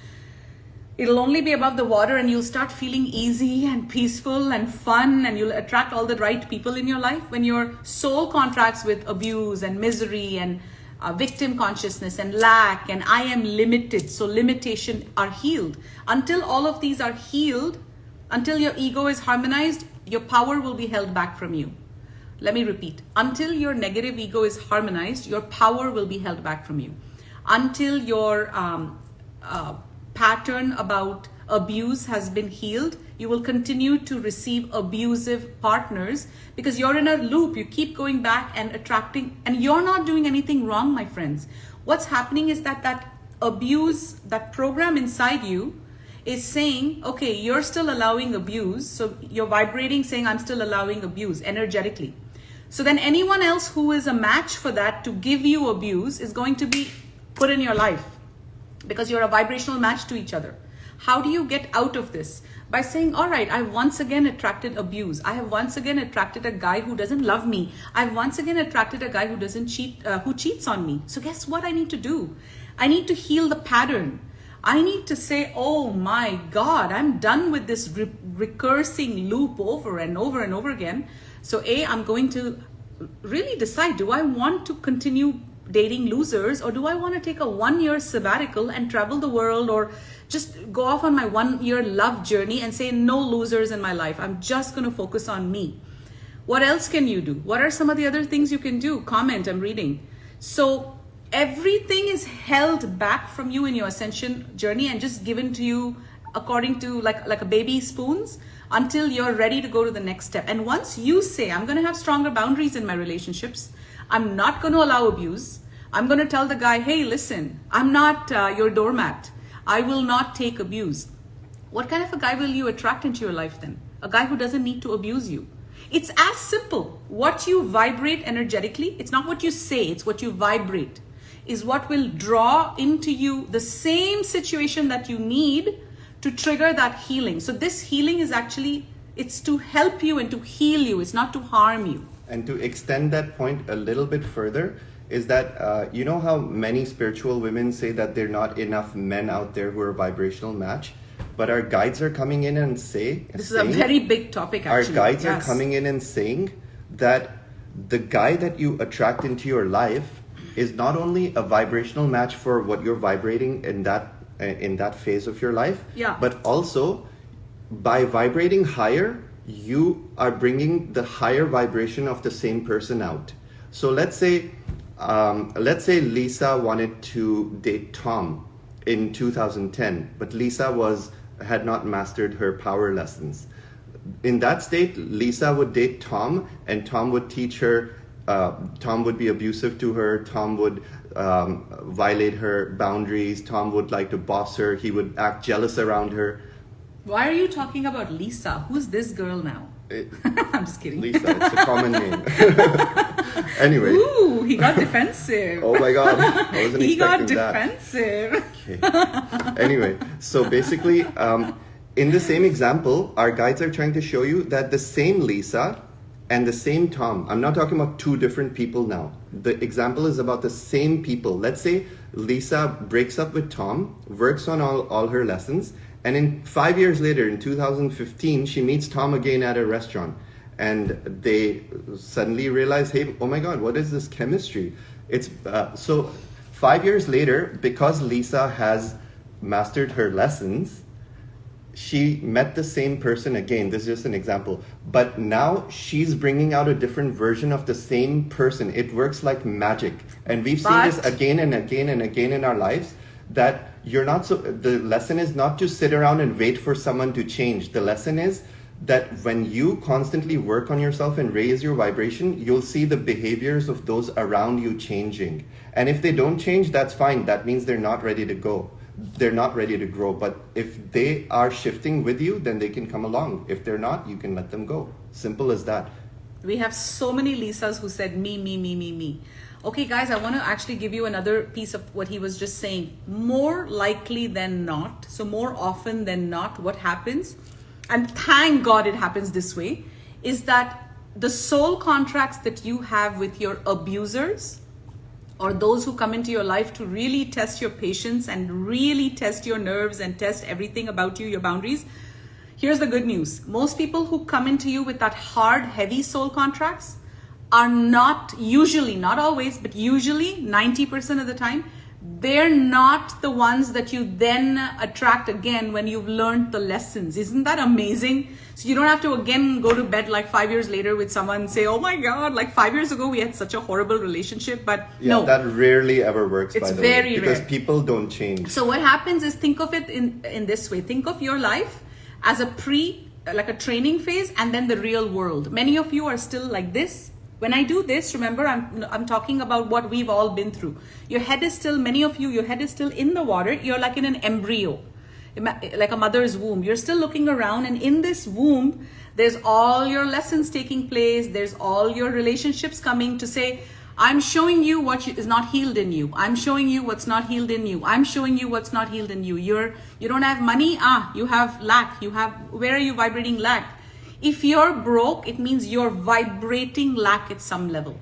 It'll only be above the water, and you'll start feeling easy and peaceful and fun, and you'll attract all the right people in your life. When your soul contracts with abuse and misery and victim consciousness and lack and I am limited, so limitation are healed. Until all of these are healed, until your ego is harmonized, your power will be held back from you. Let me repeat. Until your negative ego is harmonized, your power will be held back from you. Until your pattern about abuse has been healed, you will continue to receive abusive partners because you're in a loop. You keep going back and attracting, and you're not doing anything wrong, my friends. What's happening is that abuse, that program inside you, is saying, okay, you're still allowing abuse. So you're vibrating saying, I'm still allowing abuse energetically. So then anyone else who is a match for that to give you abuse is going to be put in your life because you're a vibrational match to each other. How do you get out of this? By saying, all right, I've once again attracted abuse. I have once again attracted a guy who doesn't love me. I've once again attracted a guy who doesn't cheat, who cheats on me. So guess what I need to do? I need to heal the pattern. I need to say, oh my God, I'm done with this recursing loop over and over and over again. So I'm going to really decide, do I want to continue dating losers, or do I want to take a 1-year sabbatical and travel the world, or just go off on my 1-year love journey and say no losers in my life. I'm just going to focus on me. What else can you do? What are some of the other things you can do? Comment, I'm reading. So everything is held back from you in your ascension journey and just given to you according to like a baby spoons until you're ready to go to the next step. And once you say, I'm going to have stronger boundaries in my relationships, I'm not going to allow abuse. I'm going to tell the guy, hey, listen, I'm not your doormat. I will not take abuse. What kind of a guy will you attract into your life then? A guy who doesn't need to abuse you. It's as simple. What you vibrate energetically, it's not what you say, it's what you vibrate, is what will draw into you the same situation that you need to trigger that healing. So this healing is actually, it's to help you and to heal you. It's not to harm you. And to extend that point a little bit further, is that you know how many spiritual women say that there are not enough men out there who are a vibrational match, but our guides are coming in and saying, this is a very big topic actually. Our guides are coming in and saying that the guy that you attract into your life is not only a vibrational match for what you're vibrating in that phase of your life, but also by vibrating higher, you are bringing the higher vibration of the same person out. So let's say Lisa wanted to date Tom in 2010, but Lisa had not mastered her power lessons. In that state, Lisa would date Tom, and Tom would teach her. Tom would be abusive to her. Tom would violate her boundaries. Tom would like to boss her. He would act jealous around her. Why are you talking about Lisa? Who's this girl now? I'm just kidding. Lisa, it's a common name. Anyway. Ooh, he got defensive. Oh my God, I wasn't he got expecting that. defensive. Okay. Anyway, so basically, in the same example, our guides are trying to show you that the same Lisa and the same Tom, I'm not talking about two different people now. The example is about the same people. Let's say Lisa breaks up with Tom, works on all her lessons, and in 5 years later, in 2015, she meets Tom again at a restaurant. And they suddenly realize, hey, oh my God, what is this chemistry? It's so 5 years later, because Lisa has mastered her lessons, she met the same person again. This is just an example. But now she's bringing out a different version of the same person. It works like magic. And we've seen this again and again and again in our lives, that the lesson is not to sit around and wait for someone to change. The lesson is that when you constantly work on yourself and raise your vibration, you'll see the behaviors of those around you changing. And if they don't change, that's fine. That means they're not ready to go. They're not ready to grow. But if they are shifting with you, then they can come along. If they're not, you can let them go. Simple as that. We have so many Lisas who said me. Okay, guys, I want to actually give you another piece of what he was just saying. More likely than not, so more often than not, what happens, and thank God it happens this way, is that the soul contracts that you have with your abusers or those who come into your life to really test your patience and really test your nerves and test everything about you, your boundaries. Here's the good news. Most people who come into you with that hard, heavy soul contracts are not usually, not always, but usually 90% of the time, they're not the ones that you then attract again when you've learned the lessons. Isn't that amazing? So you don't have to again go to bed like 5 years later with someone and say, oh my God, like 5 years ago we had such a horrible relationship, but no. That rarely ever works, it's by the very way, because rare. People don't change. So what happens is, think of it in this way. Think of your life as like a training phase and then the real world. Many of you are still like this. When I do this, remember, I'm talking about what we've all been through. Your head is still, many of you, your head is still in the water. You're like in an embryo, like a mother's womb. You're still looking around, and in this womb, there's all your lessons taking place. There's all your relationships coming to say, I'm showing you what is not healed in you. I'm showing you what's not healed in you. I'm showing you what's not healed in you. You don't have money? You have lack. Where are you vibrating lack? If you're broke, it means you're vibrating lack at some level.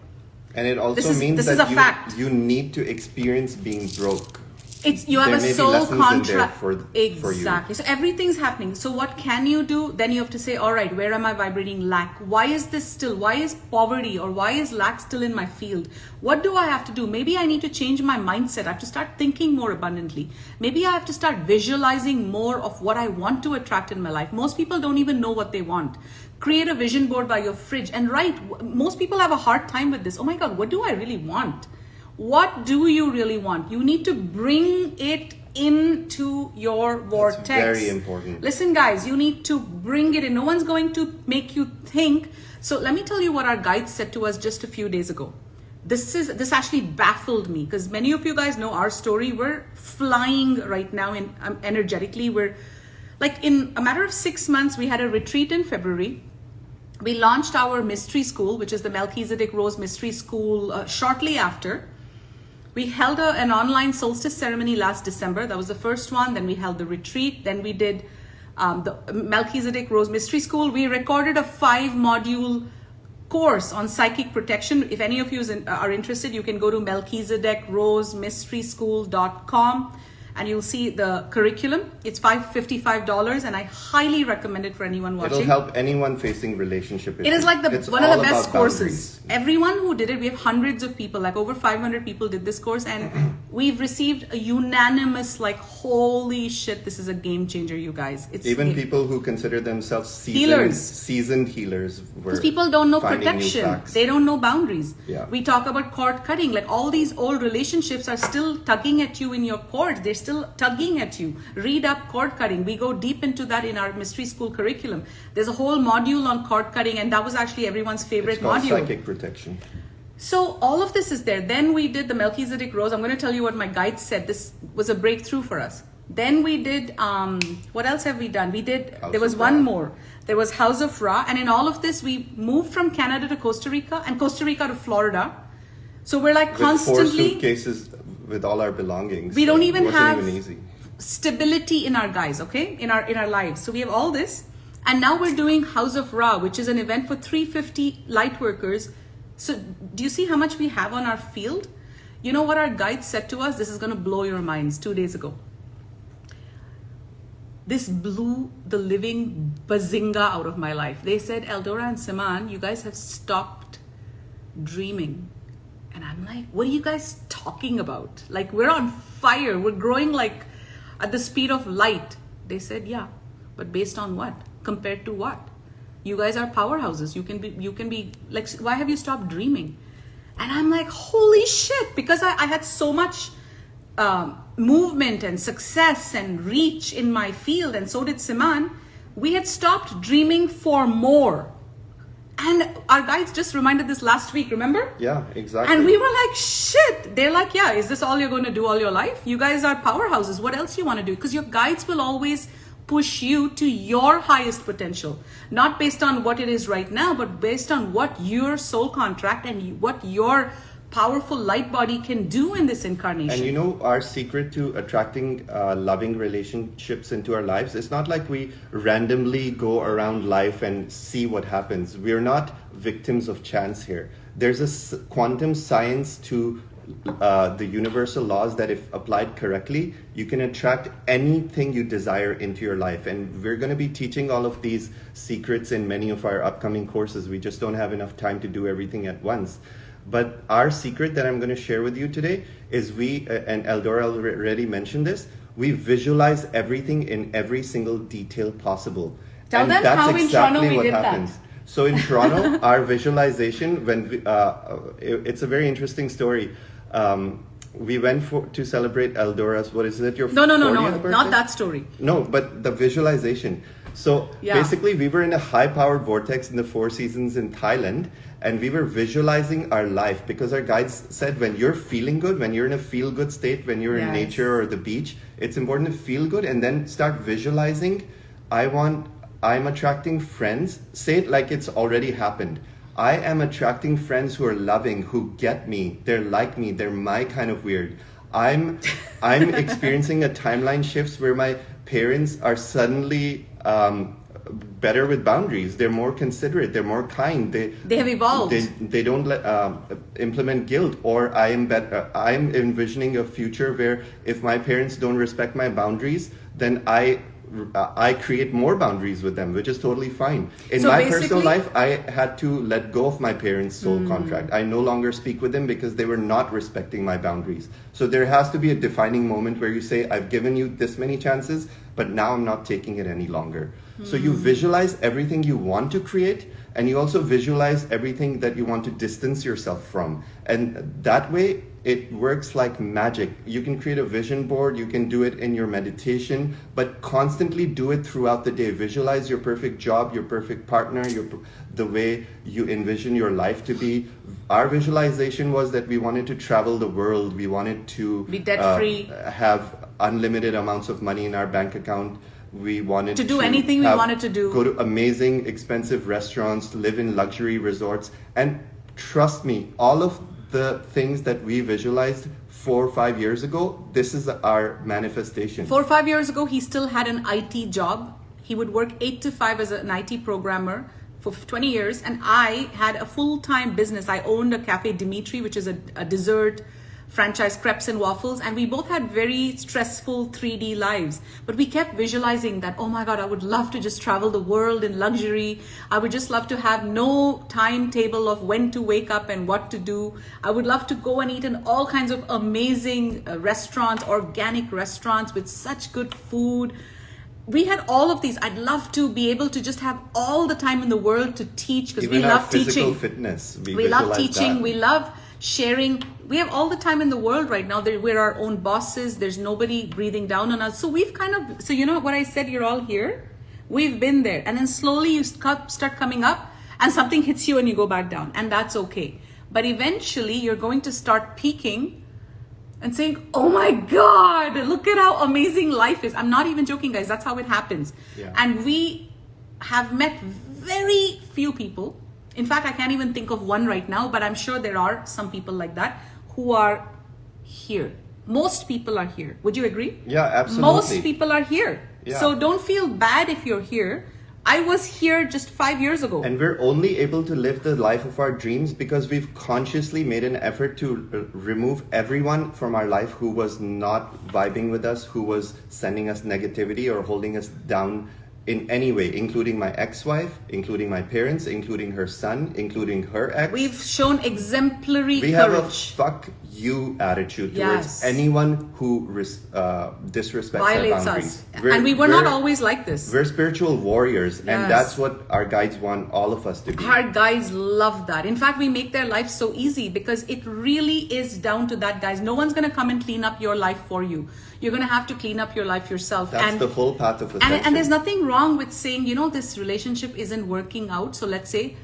And it also means that you need to experience being broke. You have a soul contract for exactly. So everything's happening. So what can you do? Then you have to say, all right, where am I vibrating lack? Why is this still? Why is poverty or why is lack still in my field? What do I have to do? Maybe I need to change my mindset. I have to start thinking more abundantly. Maybe I have to start visualizing more of what I want to attract in my life. Most people don't even know what they want. Create a vision board by your fridge and write. Most people have a hard time with this. Oh my God, what do I really want? What do you really want? You need to bring it into your vortex. That's very important. Listen, guys, you need to bring it in. No one's going to make you think. So let me tell you what our guides said to us just a few days ago. This actually baffled me because many of you guys know our story. We're flying right now in energetically. We're like in a matter of 6 months, we had a retreat in February. We launched our mystery school, which is the Melchizedek Rose Mystery School, shortly after. We held an online solstice ceremony last December. That was the first one. Then we held the retreat. Then we did the Melchizedek Rose Mystery School. We recorded a 5-module course on psychic protection. If any of you are interested, you can go to melchizedekrosemysteryschool.com and you'll see the curriculum. It's $55, and I highly recommend it for anyone watching. It'll help anyone facing relationship issues. It is like one of the best courses. Boundaries. Everyone who did it, we have hundreds of people, like over 500 people did this course, and we've received a unanimous, like, holy shit, this is a game changer, you guys. It's even people who consider themselves seasoned healers. Because people don't know protection. They don't know boundaries. Yeah. We talk about cord cutting. Like, all these old relationships are still tugging at you in your cords. They're still tugging at you. Read up cord cutting. We go deep into that in our mystery school curriculum. There's a whole module on cord cutting, and that was actually everyone's favorite module. Psychic protection. So all of this is there. Then we did the Melchizedek Rose. I'm going to tell you what my guide said. This was a breakthrough for us. Then we did, what else have we done? There was one more. There was House of Ra. And in all of this, we moved from Canada to Costa Rica and Costa Rica to Florida. So we're like constantly... With 4 suitcases with all our belongings. We don't even have even easy. Stability in our guys, okay? In our lives. So we have all this. And now we're doing House of Ra, which is an event for 350 light workers. So do you see how much we have on our field? You know what our guide said to us? This is going to blow your minds 2 days ago. This blew the living bazinga out of my life. They said, EldoRa and Siman, you guys have stopped dreaming. And I'm like, what are you guys talking about? Like, we're on fire. We're growing like at the speed of light. They said, yeah, but based on what? Compared to what? You guys are powerhouses. You can be like, why have you stopped dreaming? And I'm like, holy shit, because I had so much movement and success and reach in my field, and so did Siman. We had stopped dreaming for more. And our guides just reminded this last week, remember? Yeah, exactly. And we were like, shit. They're like, yeah, is this all you're going to do all your life? You guys are powerhouses. What else you want to do? Because your guides will always push you to your highest potential, not based on what it is right now, but based on what your soul contract and what your powerful light body can do in this incarnation. And you know, our secret to attracting loving relationships into our lives, it's not like we randomly go around life and see what happens. We're not victims of chance here. There's a quantum science to the universal laws that, if applied correctly, you can attract anything you desire into your life. And we're going to be teaching all of these secrets in many of our upcoming courses. We just don't have enough time to do everything at once. But our secret that I'm going to share with you today is and EldoRa already mentioned this, we visualize everything in every single detail possible. Tell them how in Toronto we did that. So in Toronto, our visualization, it's a very interesting story. We went to celebrate EldoRa's, what is it, your 40th birthday? Not that story. No, but the visualization. So basically, we were in a high-powered vortex in the Four Seasons in Thailand, and we were visualizing our life, because our guides said when you're feeling good, when you're in a feel-good state, when you're in nature or the beach, it's important to feel good and then start visualizing. I'm attracting friends. Say it like it's already happened. I am attracting friends who are loving, who get me, they're like me, they're my kind of weird. I'm experiencing a timeline shifts where my parents are suddenly better with boundaries. They're more considerate. They're more kind. They have evolved. They don't implement guilt. Or I'm envisioning a future where if my parents don't respect my boundaries, then I create more boundaries with them, which is totally fine. In my personal life, I had to let go of my parents' soul contract. I no longer speak with them because they were not respecting my boundaries. So there has to be a defining moment where you say, I've given you this many chances, but now I'm not taking it any longer. So you visualize everything you want to create, and you also visualize everything that you want to distance yourself from. And that way, it works like magic. You can create a vision board, you can do it in your meditation, but constantly do it throughout the day. Visualize your perfect job, your perfect partner, the way you envision your life to be. Our visualization was that we wanted to travel the world. We wanted to be debt-free, have unlimited amounts of money in our bank account. We wanted to do anything we wanted to do. Go to amazing, expensive restaurants, live in luxury resorts. And trust me, all of the things that we visualized 4 or 5 years ago, this is our manifestation. 4 or 5 years ago, he still had an IT job. He would work 8 to 5 as an IT programmer for 20 years. And I had a full-time business. I owned a Cafe Dimitri, which is a dessert franchise, crepes and waffles. And we both had very stressful 3D lives. But we kept visualizing that, oh my God, I would love to just travel the world in luxury. I would just love to have no timetable of when to wake up and what to do. I would love to go and eat in all kinds of amazing restaurants, organic restaurants with such good food. We had all of these. I'd love to be able to just have all the time in the world to teach, because we love teaching. Fitness, we love teaching. We love sharing. We have all the time in the world right now. We're our own bosses. There's nobody breathing down on us. So we've so you know what I said, you're all here. We've been there. And then slowly you start coming up and something hits you and you go back down. And that's okay. But eventually you're going to start peaking and saying, oh my God, look at how amazing life is. I'm not even joking, guys. That's how it happens. Yeah. And we have met very few people. In fact, I can't even think of one right now, but I'm sure there are some people like that who are here. Most people are here. Would you agree? Yeah, absolutely. Most people are here. Yeah. So don't feel bad if you're here. I was here just 5 years ago. And we're only able to live the life of our dreams because we've consciously made an effort to remove everyone from our life who was not vibing with us, who was sending us negativity or holding us down in any way, including my ex-wife, including my parents, including her son, including her ex. We've shown exemplary We courage. have a fuck you attitude towards anyone who disrespects violates our boundaries. us. And we were not always like this. We're spiritual warriors, and Yes. that's what our guides want all of us to be. Our guides love that. In fact, we make their life so easy because it really is down to that, guys. No one's going to come and clean up your life for you. You're going to have to clean up your life yourself. That's the whole path of ascension. And there's nothing wrong with saying, you know, this relationship isn't working out. So let's say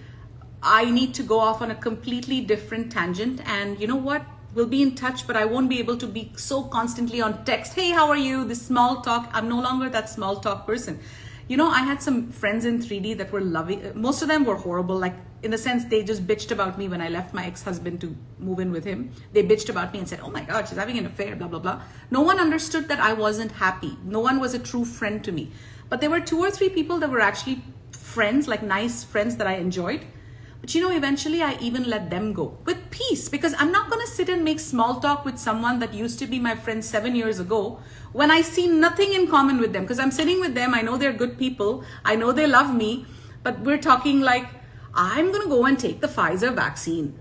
I need to go off on a completely different tangent. And you know what? We'll be in touch, but I won't be able to be so constantly on text. Hey, how are you? This small talk. I'm no longer that small talk person. You know, I had some friends in 3D that were loving. Most of them were horrible. Like, in the sense, they just bitched about me when I left my ex-husband to move in with him. They bitched about me and said, oh my God, she's having an affair, blah, blah, blah. No one understood that I wasn't happy. No one was a true friend to me. But there were 2 or 3 people that were actually friends, like nice friends that I enjoyed. But you know, eventually I even let them go with peace, because I'm not going to sit and make small talk with someone that used to be my friend 7 years ago when I see nothing in common with them. Because I'm sitting with them, I know they're good people, I know they love me, but we're talking like, I'm going to go and take the Pfizer vaccine.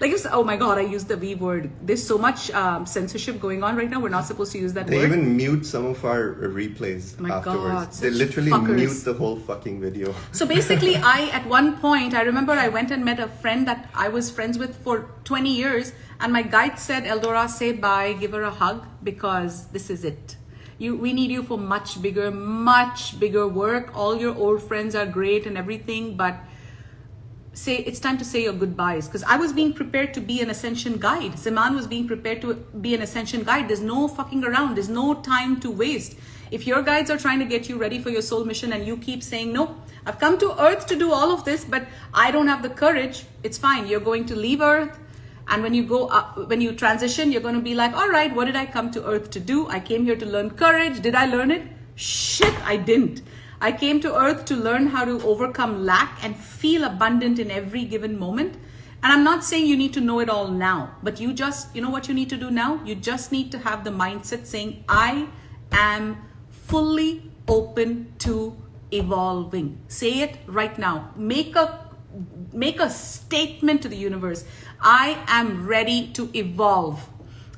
Like, if, oh my God, I used the V word. There's so much censorship going on right now. We're not supposed to use that word. They even mute some of our replays My afterwards. God, They literally fuckers. mute the whole fucking video. So basically, at one point, I remember I went and met a friend that I was friends with for 20 years. And my guide said, EldoRa, say bye, give her a hug, because this is it. We need you for much bigger work. All your old friends are great and everything, but it's time to say your goodbyes. Because I was being prepared to be an ascension guide. Siman was being prepared to be an ascension guide. There's no fucking around. There's no time to waste. If your guides are trying to get you ready for your soul mission and you keep saying, no, I've come to Earth to do all of this, but I don't have the courage, it's fine. You're going to leave Earth. And when you go up, when you transition, you're going to be like, all right, what did I come to Earth to do? I came here to learn courage. Did I learn it? Shit, I didn't. I came to Earth to learn how to overcome lack and feel abundant in every given moment. And I'm not saying you need to know it all now, but you know what you need to do now? You just need to have the mindset saying, I am fully open to evolving. Say it right now. Make a statement to the universe. I am ready to evolve.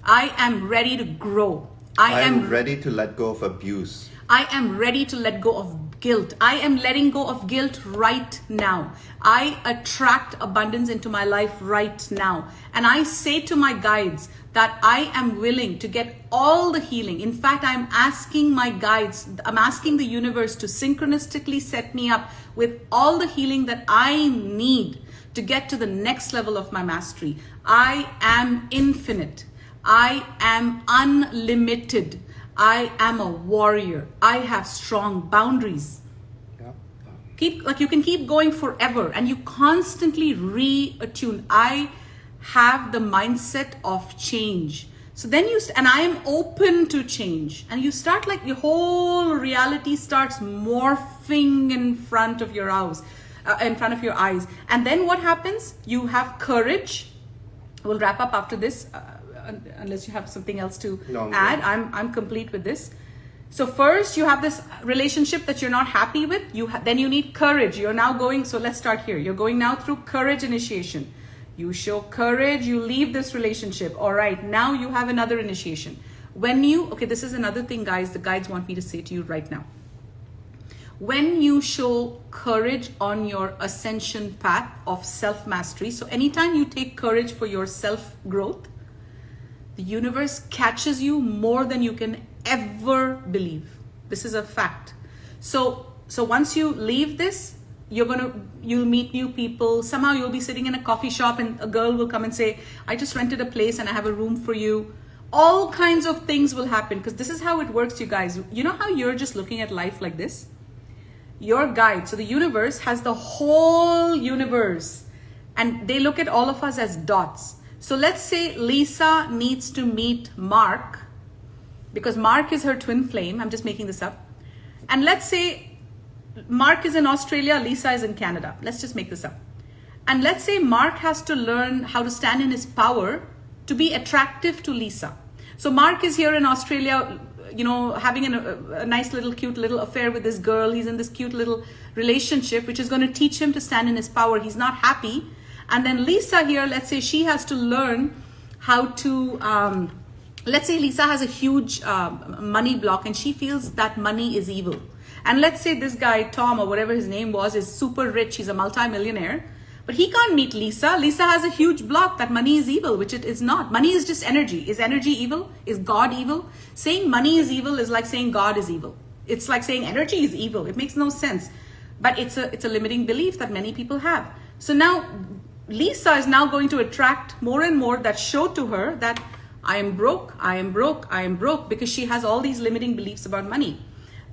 I am ready to grow. I am ready to let go of abuse. I am ready to let go of guilt. I am letting go of guilt right now. I attract abundance into my life right now. And I say to my guides that I am willing to get all the healing. In fact, I'm asking my guides, I'm asking the universe to synchronistically set me up with all the healing that I need to get to the next level of my mastery. I am infinite. I am unlimited. I am a warrior. I have strong boundaries. Yeah. you can keep going forever, and you constantly reattune. I have the mindset of change. So then and I am open to change, and you start like your whole reality starts morphing in front of your eyes, And then what happens? You have courage. We'll wrap up after this, unless you have something else to add. I'm complete with this. So first you have this relationship that you're not happy with. Then you need courage. You're now going, so let's start here. You're going now through courage initiation. You show courage, you leave this relationship. All right, now you have another initiation. Okay, this is another thing, guys, the guides want me to say to you right now. When you show courage on your ascension path of self-mastery, so anytime you take courage for your self-growth, the universe catches you more than you can ever believe. This is a fact. So once you leave this, you'll meet new people. Somehow you'll be sitting in a coffee shop and a girl will come and say, I just rented a place and I have a room for you. All kinds of things will happen, because this is how it works, you guys. You know how you're just looking at life like this? Your guide, so the universe has the whole universe, and they look at all of us as dots. So let's say Lisa needs to meet Mark, because Mark is her twin flame. I'm just making this up. And let's say Mark is in Australia, Lisa is in Canada. Let's just make this up. And let's say Mark has to learn how to stand in his power to be attractive to Lisa. So Mark is here in Australia, having a nice little cute little affair with this girl. He's in this cute little relationship, which is going to teach him to stand in his power. He's not happy. And then Lisa here, let's say she has to learn how to, let's say Lisa has a huge money block, and she feels that money is evil. And let's say this guy, Tom, or whatever his name was, is super rich. He's a multi-millionaire, but he can't meet Lisa. Lisa has a huge block that money is evil, which it is not. Money is just energy. Is energy evil? Is God evil? Saying money is evil is like saying God is evil. It's like saying energy is evil. It makes no sense. But it's a limiting belief that many people have. So now Lisa is now going to attract more and more that show to her that I am broke, I am broke, I am broke, because she has all these limiting beliefs about money.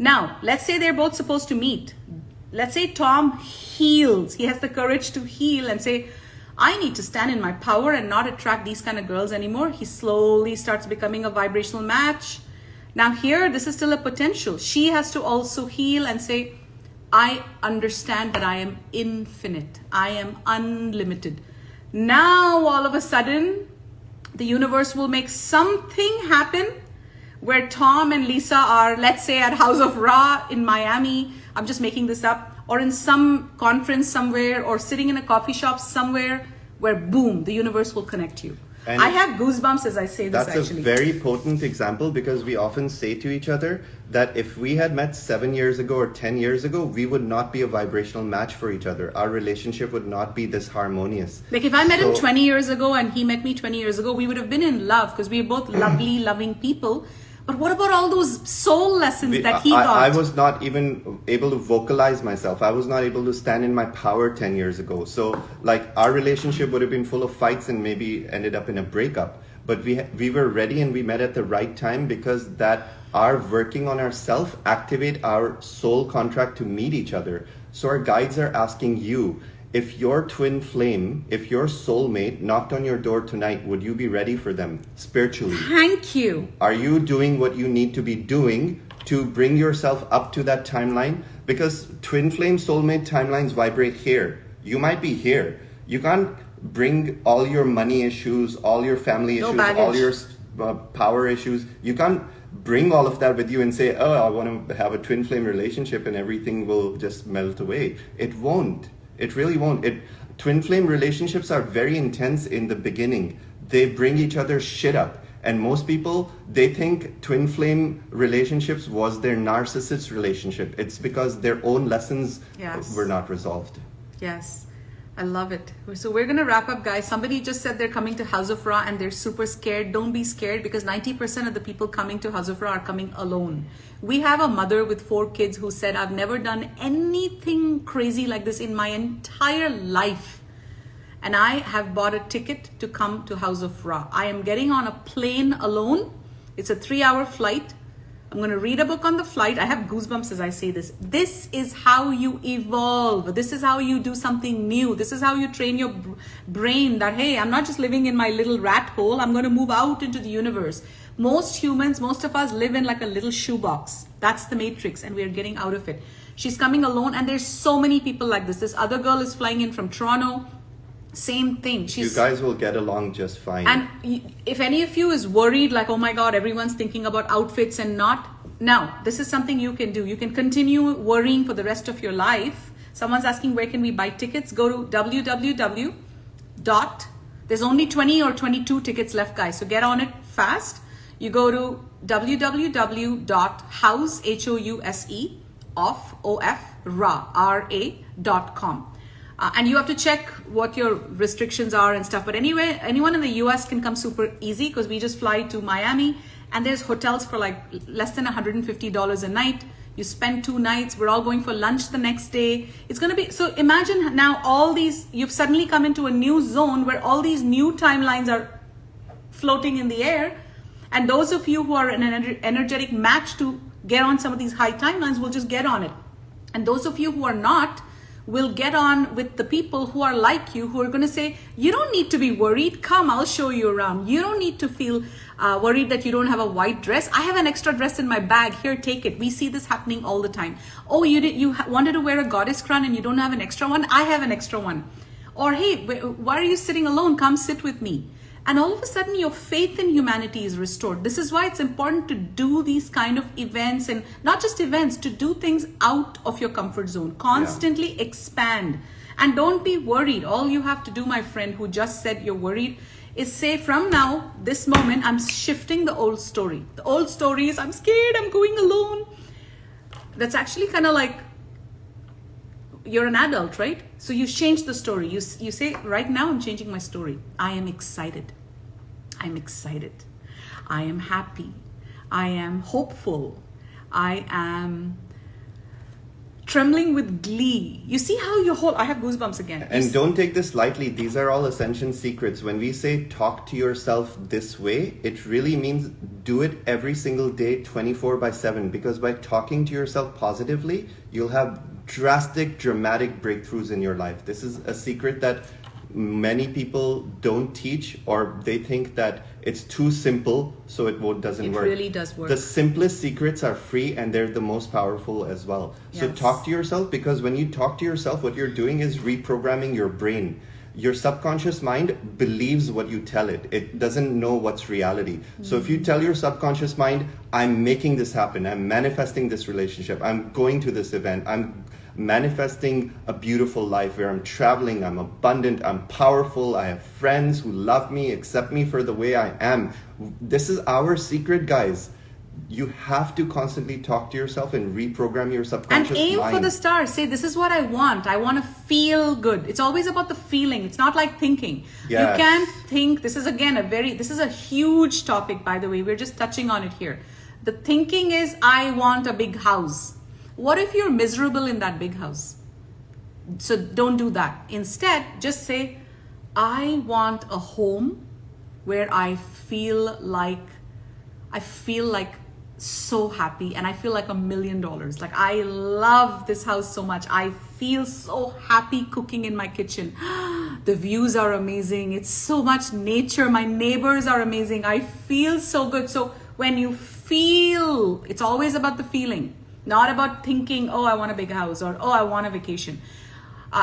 Now, let's say they're both supposed to meet. Let's say Tom heals. He has the courage to heal and say, I need to stand in my power and not attract these kind of girls anymore. He slowly starts becoming a vibrational match. Now here, this is still a potential. She has to also heal and say, I understand that I am infinite. I am unlimited. Now, all of a sudden, the universe will make something happen where Tom and Lisa are, let's say, at House of Ra in Miami. I'm just making this up. Or in some conference somewhere, or sitting in a coffee shop somewhere, where boom, the universe will connect you. And I have goosebumps as I say this, actually. That's a very potent example, because we often say to each other that if we had met 7 years ago or 10 years ago, we would not be a vibrational match for each other. Our relationship would not be this harmonious. Like if I met him 20 years ago and he met me 20 years ago, we would have been in love, because we are both lovely, loving people. But what about all those soul lessons that he got? I was not even able to vocalize myself. I was not able to stand in my power 10 years ago. So like our relationship would have been full of fights and maybe ended up in a breakup. But we were ready and we met at the right time, because that our working on ourselves activate our soul contract to meet each other. So our guides are asking you, if your twin flame, if your soulmate knocked on your door tonight, would you be ready for them spiritually? Thank you. Are you doing what you need to be doing to bring yourself up to that timeline? Because twin flame soulmate timelines vibrate here. You might be here. You can't bring all your money issues, all your family issues, all your power issues. You can't bring all of that with you and say, oh, I want to have a twin flame relationship and everything will just melt away. It won't. It really won't. Twin flame relationships are very intense in the beginning. They bring each other's shit up. And most people, they think twin flame relationships was their narcissist relationship. It's because their own lessons were not resolved. Yes, I love it. So we're going to wrap up, guys. Somebody just said they're coming to House of Ra and they're super scared. Don't be scared, because 90% of the people coming to House of Ra are coming alone. We have a mother with 4 kids who said, I've never done anything crazy like this in my entire life. And I have bought a ticket to come to House of Ra. I am getting on a plane alone. It's a 3-hour flight. I'm going to read a book on the flight. I have goosebumps as I say this. This is how you evolve. This is how you do something new. This is how you train your brain that, hey, I'm not just living in my little rat hole. I'm going to move out into the universe. Most humans, most of us live in like a little shoebox. That's the matrix, and we're getting out of it. She's coming alone, and there's so many people like this. This other girl is flying in from Toronto. Same thing. You guys will get along just fine. And if any of you is worried, like, oh my God, everyone's thinking about outfits and not. Now, this is something you can do. You can continue worrying for the rest of your life. Someone's asking, where can we buy tickets? Go to www. There's only 20 or 22 tickets left, guys. So get on it fast. You go to www.house, House, ra.com. And you have to check what your restrictions are and stuff. But anyway, anyone in the US can come super easy because we just fly to Miami and there's hotels for like less than $150 a night. You spend 2 nights. We're all going for lunch the next day. It's going to be, so imagine now all these, you've suddenly come into a new zone where all these new timelines are floating in the air. And those of you who are in an energetic match to get on some of these high timelines will just get on it. And those of you who are not, will get on with the people who are like you, who are going to say, you don't need to be worried. Come, I'll show you around. You don't need to feel worried that you don't have a white dress. I have an extra dress in my bag. Here, take it. We see this happening all the time. Oh, you wanted to wear a goddess crown and you don't have an extra one? I have an extra one. Or, hey, why are you sitting alone? Come sit with me. And all of a sudden, your faith in humanity is restored. This is why it's important to do these kind of events, and not just events, to do things out of your comfort zone. Constantly expand. And don't be worried. All you have to do, my friend who just said you're worried, is say, from now, this moment, I'm shifting the old story. The old story is, I'm scared, I'm going alone. That's actually kind of like, you're an adult, right? So you change the story. You say, right now, I'm changing my story. I am excited. I'm excited. I am happy. I am hopeful. I am trembling with glee. You see how your whole, I have goosebumps again. And don't take this lightly. These are all ascension secrets. When we say talk to yourself this way, it really means do it every single day, 24/7. Because by talking to yourself positively, you'll have drastic, dramatic breakthroughs in your life. This is a secret that many people don't teach, or they think that it's too simple, so it doesn't work. It really does work. The simplest secrets are free, and they're the most powerful as well. So talk to yourself, because when you talk to yourself, what you're doing is reprogramming your brain. Your subconscious mind believes what you tell it. It doesn't know what's reality. Mm-hmm. So if you tell your subconscious mind, I'm making this happen, I'm manifesting this relationship, I'm going to this event, I'm manifesting a beautiful life where I'm traveling, I'm abundant, I'm powerful, I have friends who love me, accept me for the way I am. This is our secret, guys. You have to constantly talk to yourself and reprogram your subconscious mind. And aim for the stars. Say, this is what I want. I want to feel good. It's always about the feeling. It's not like thinking. Yes. You can't think. This is again this is a huge topic, by the way. We're just touching on it here. The thinking is, I want a big house. What if you're miserable in that big house? So don't do that. Instead, just say, I want a home where I feel like so happy, and I feel like $1 million. Like, I love this house so much. I feel so happy cooking in my kitchen. The views are amazing. It's so much nature. My neighbors are amazing. I feel so good. So when you feel, it's always about the feeling, not about thinking, oh, I want a big house, or oh, I want a vacation.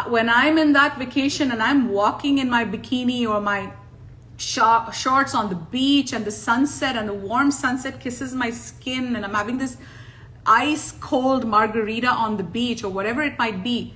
When I'm in that vacation and I'm walking in my bikini or my shorts on the beach, and the sunset and the warm sunset kisses my skin, and I'm having this ice cold margarita on the beach, or whatever it might be,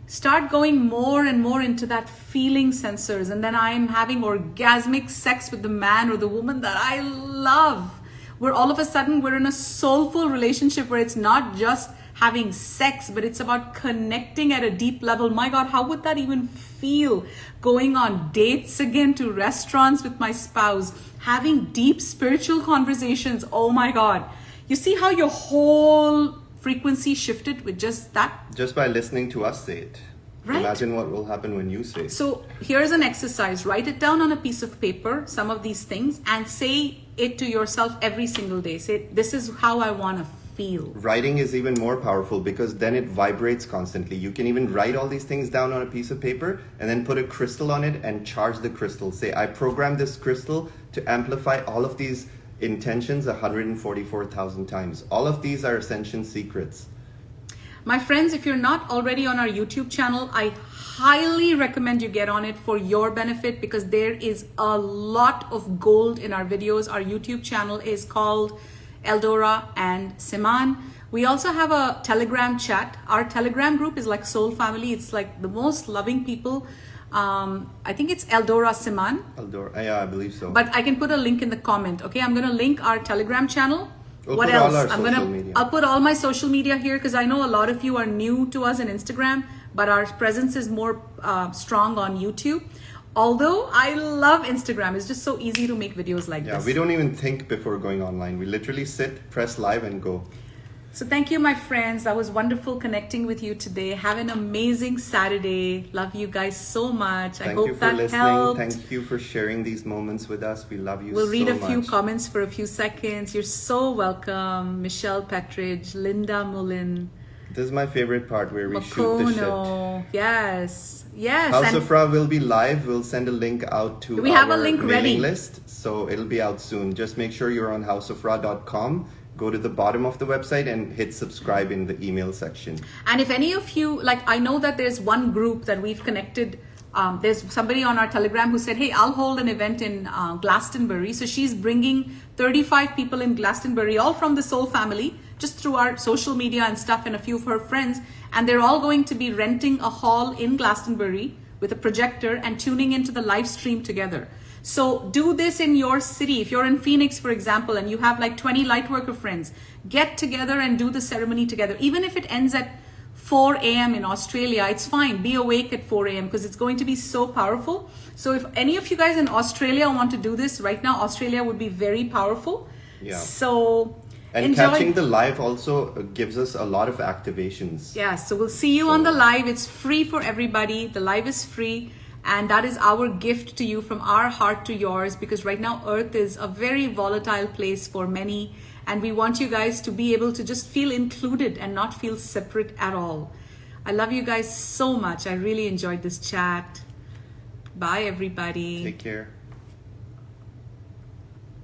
start going more and more into that feeling sensors. And then I'm having orgasmic sex with the man or the woman that I love, where all of a sudden we're in a soulful relationship where it's not just having sex, but it's about connecting at a deep level. My God, how would that even feel? Going on dates again, to restaurants with my spouse, having deep spiritual conversations. Oh my God. You see how your whole frequency shifted with just that? Just by listening to us say it. Right? Imagine what will happen when you say. So here's an exercise. Write it down on a piece of paper, some of these things, and say it to yourself every single day. Say, this is how I want to feel. Writing is even more powerful because then it vibrates constantly. You can even write all these things down on a piece of paper and then put a crystal on it and charge the crystal. Say, I programmed this crystal to amplify all of these intentions 144,000 times. All of these are Ascension secrets. My friends, if you're not already on our YouTube channel, I highly recommend you get on it for your benefit because there is a lot of gold in our videos. Our YouTube channel is called EldoRa and Siman. We also have a Telegram chat. Our Telegram group is like soul family. It's like the most loving people. I think it's EldoRa Siman. EldoRa, yeah, I believe so. But I can put a link in the comment. Okay, I'm going to link our Telegram channel. We'll what put else? all our social media. I'll put all my social media here because I know a lot of you are new to us in Instagram, but our presence is more strong on YouTube. Although I love Instagram, it's just so easy to make videos like this. Yeah, we don't even think before going online. We literally sit, press live, and go. So thank you, my friends. That was wonderful connecting with you today. Have an amazing Saturday. Love you guys so much. I hope that helped. Thank you for sharing these moments with us. We love you so much. We'll read a few comments for a few seconds. You're so welcome. Michelle Petridge, Linda Mullen. This is my favorite part where we shoot the shit. Yes. Yes. House of Ra will be live. We'll send a link out to we have our a link mailing ready. list. So it'll be out soon. Just make sure you're on houseofra.com. Go to the bottom of the website and hit subscribe in the email section. And if any of you, like I know that there's one group that we've connected. There's somebody on our Telegram who said, hey, I'll hold an event in Glastonbury. So she's bringing 35 people in Glastonbury, all from the Soul family, just through our social media and stuff and a few of her friends. And they're all going to be renting a hall in Glastonbury with a projector and tuning into the live stream together. So do this in your city. If you're in Phoenix, for example, and you have like 20 lightworker friends, get together and do the ceremony together. Even if it ends at 4 a.m. in Australia, it's fine. Be awake at 4 a.m. because it's going to be so powerful. So if any of you guys in Australia want to do this right now, Australia would be very powerful. Yeah. So and enjoy. Catching the live also gives us a lot of activations. Yeah, so we'll see you on the live. It's free for everybody. The live is free. And that is our gift to you from our heart to yours, because right now Earth is a very volatile place for many. And we want you guys to be able to just feel included and not feel separate at all. I love you guys so much. I really enjoyed this chat. Bye, everybody. Take care.